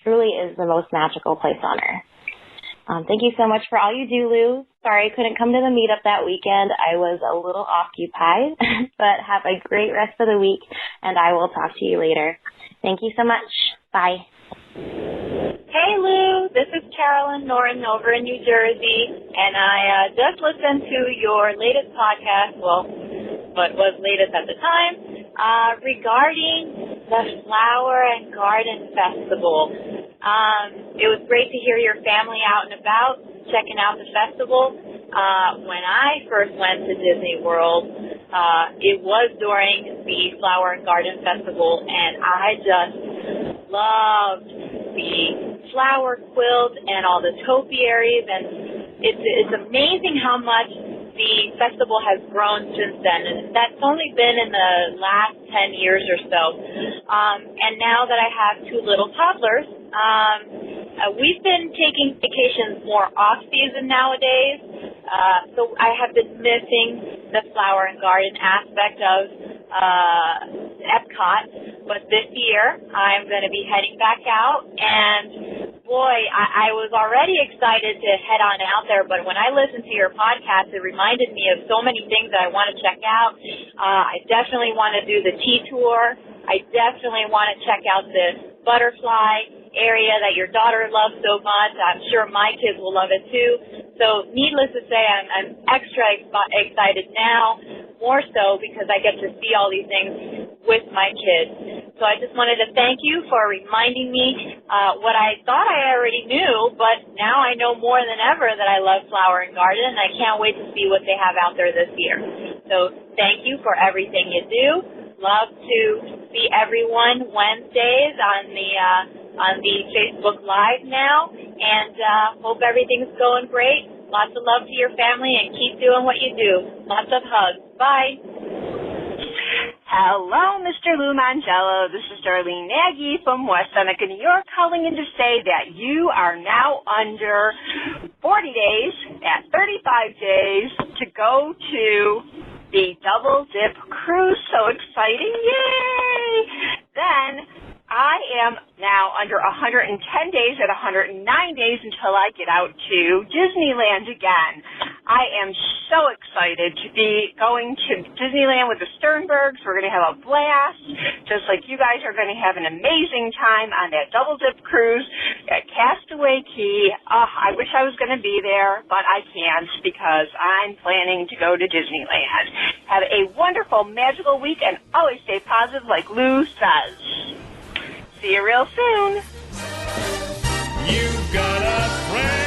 truly is the most magical place on earth. Thank you so much for all you do, Lou. Sorry I couldn't come to the meetup that weekend. I was a little occupied, but have a great rest of the week, and I will talk to you later. Thank you so much. Bye. Hey, Lou. This is Carolyn Norton over in New Jersey, and I just listened to your latest podcast, well, what was latest at the time, regarding the Flower and Garden Festival. It was great to hear your family out and about, checking out the festival. when I first went to Disney World, it was during the Flower and Garden Festival, and I just loved the flower quilts and all the topiaries, and it's amazing how much the festival has grown since then, and that's only been in the last 10 years or so. And now that I have two little toddlers, we've been taking vacations more off-season nowadays, so I have been missing the flower and garden aspect of Epcot, but this year I'm going to be heading back out, and boy, I was already excited to head on out there, but when I listened to your podcast, it reminded me of so many things that I want to check out. I definitely want to do the tea tour. I definitely want to check out the butterfly area that your daughter loves so much. I'm sure my kids will love it too. So needless to say, I'm extra excited now, more so because I get to see all these things with my kids. So I just wanted to thank you for reminding me what I thought I already knew, but now I know more than ever that I love Flower and Garden, and I can't wait to see what they have out there this year. So thank you for everything you do. Love to see everyone Wednesdays on the Facebook Live now, and hope everything's going great. Lots of love to your family, and keep doing what you do. Lots of hugs. Bye. Hello, Mr. Lou Mongello. This is Darlene Nagy from West Seneca, New York, calling in to say that you are now under 40 days at 35 days to go to the Double Dip Cruise. So exciting. Yay! Then I am now under 110 days at 109 days until I get out to Disneyland again. I am so excited to be going to Disneyland with the Sternbergs. We're going to have a blast, just like you guys are going to have an amazing time on that Double Dip Cruise at Castaway Cay. I wish I was going to be there, but I can't because I'm planning to go to Disneyland. Have a wonderful, magical week, and always stay positive like Lou says. See you real soon. You've got a friend.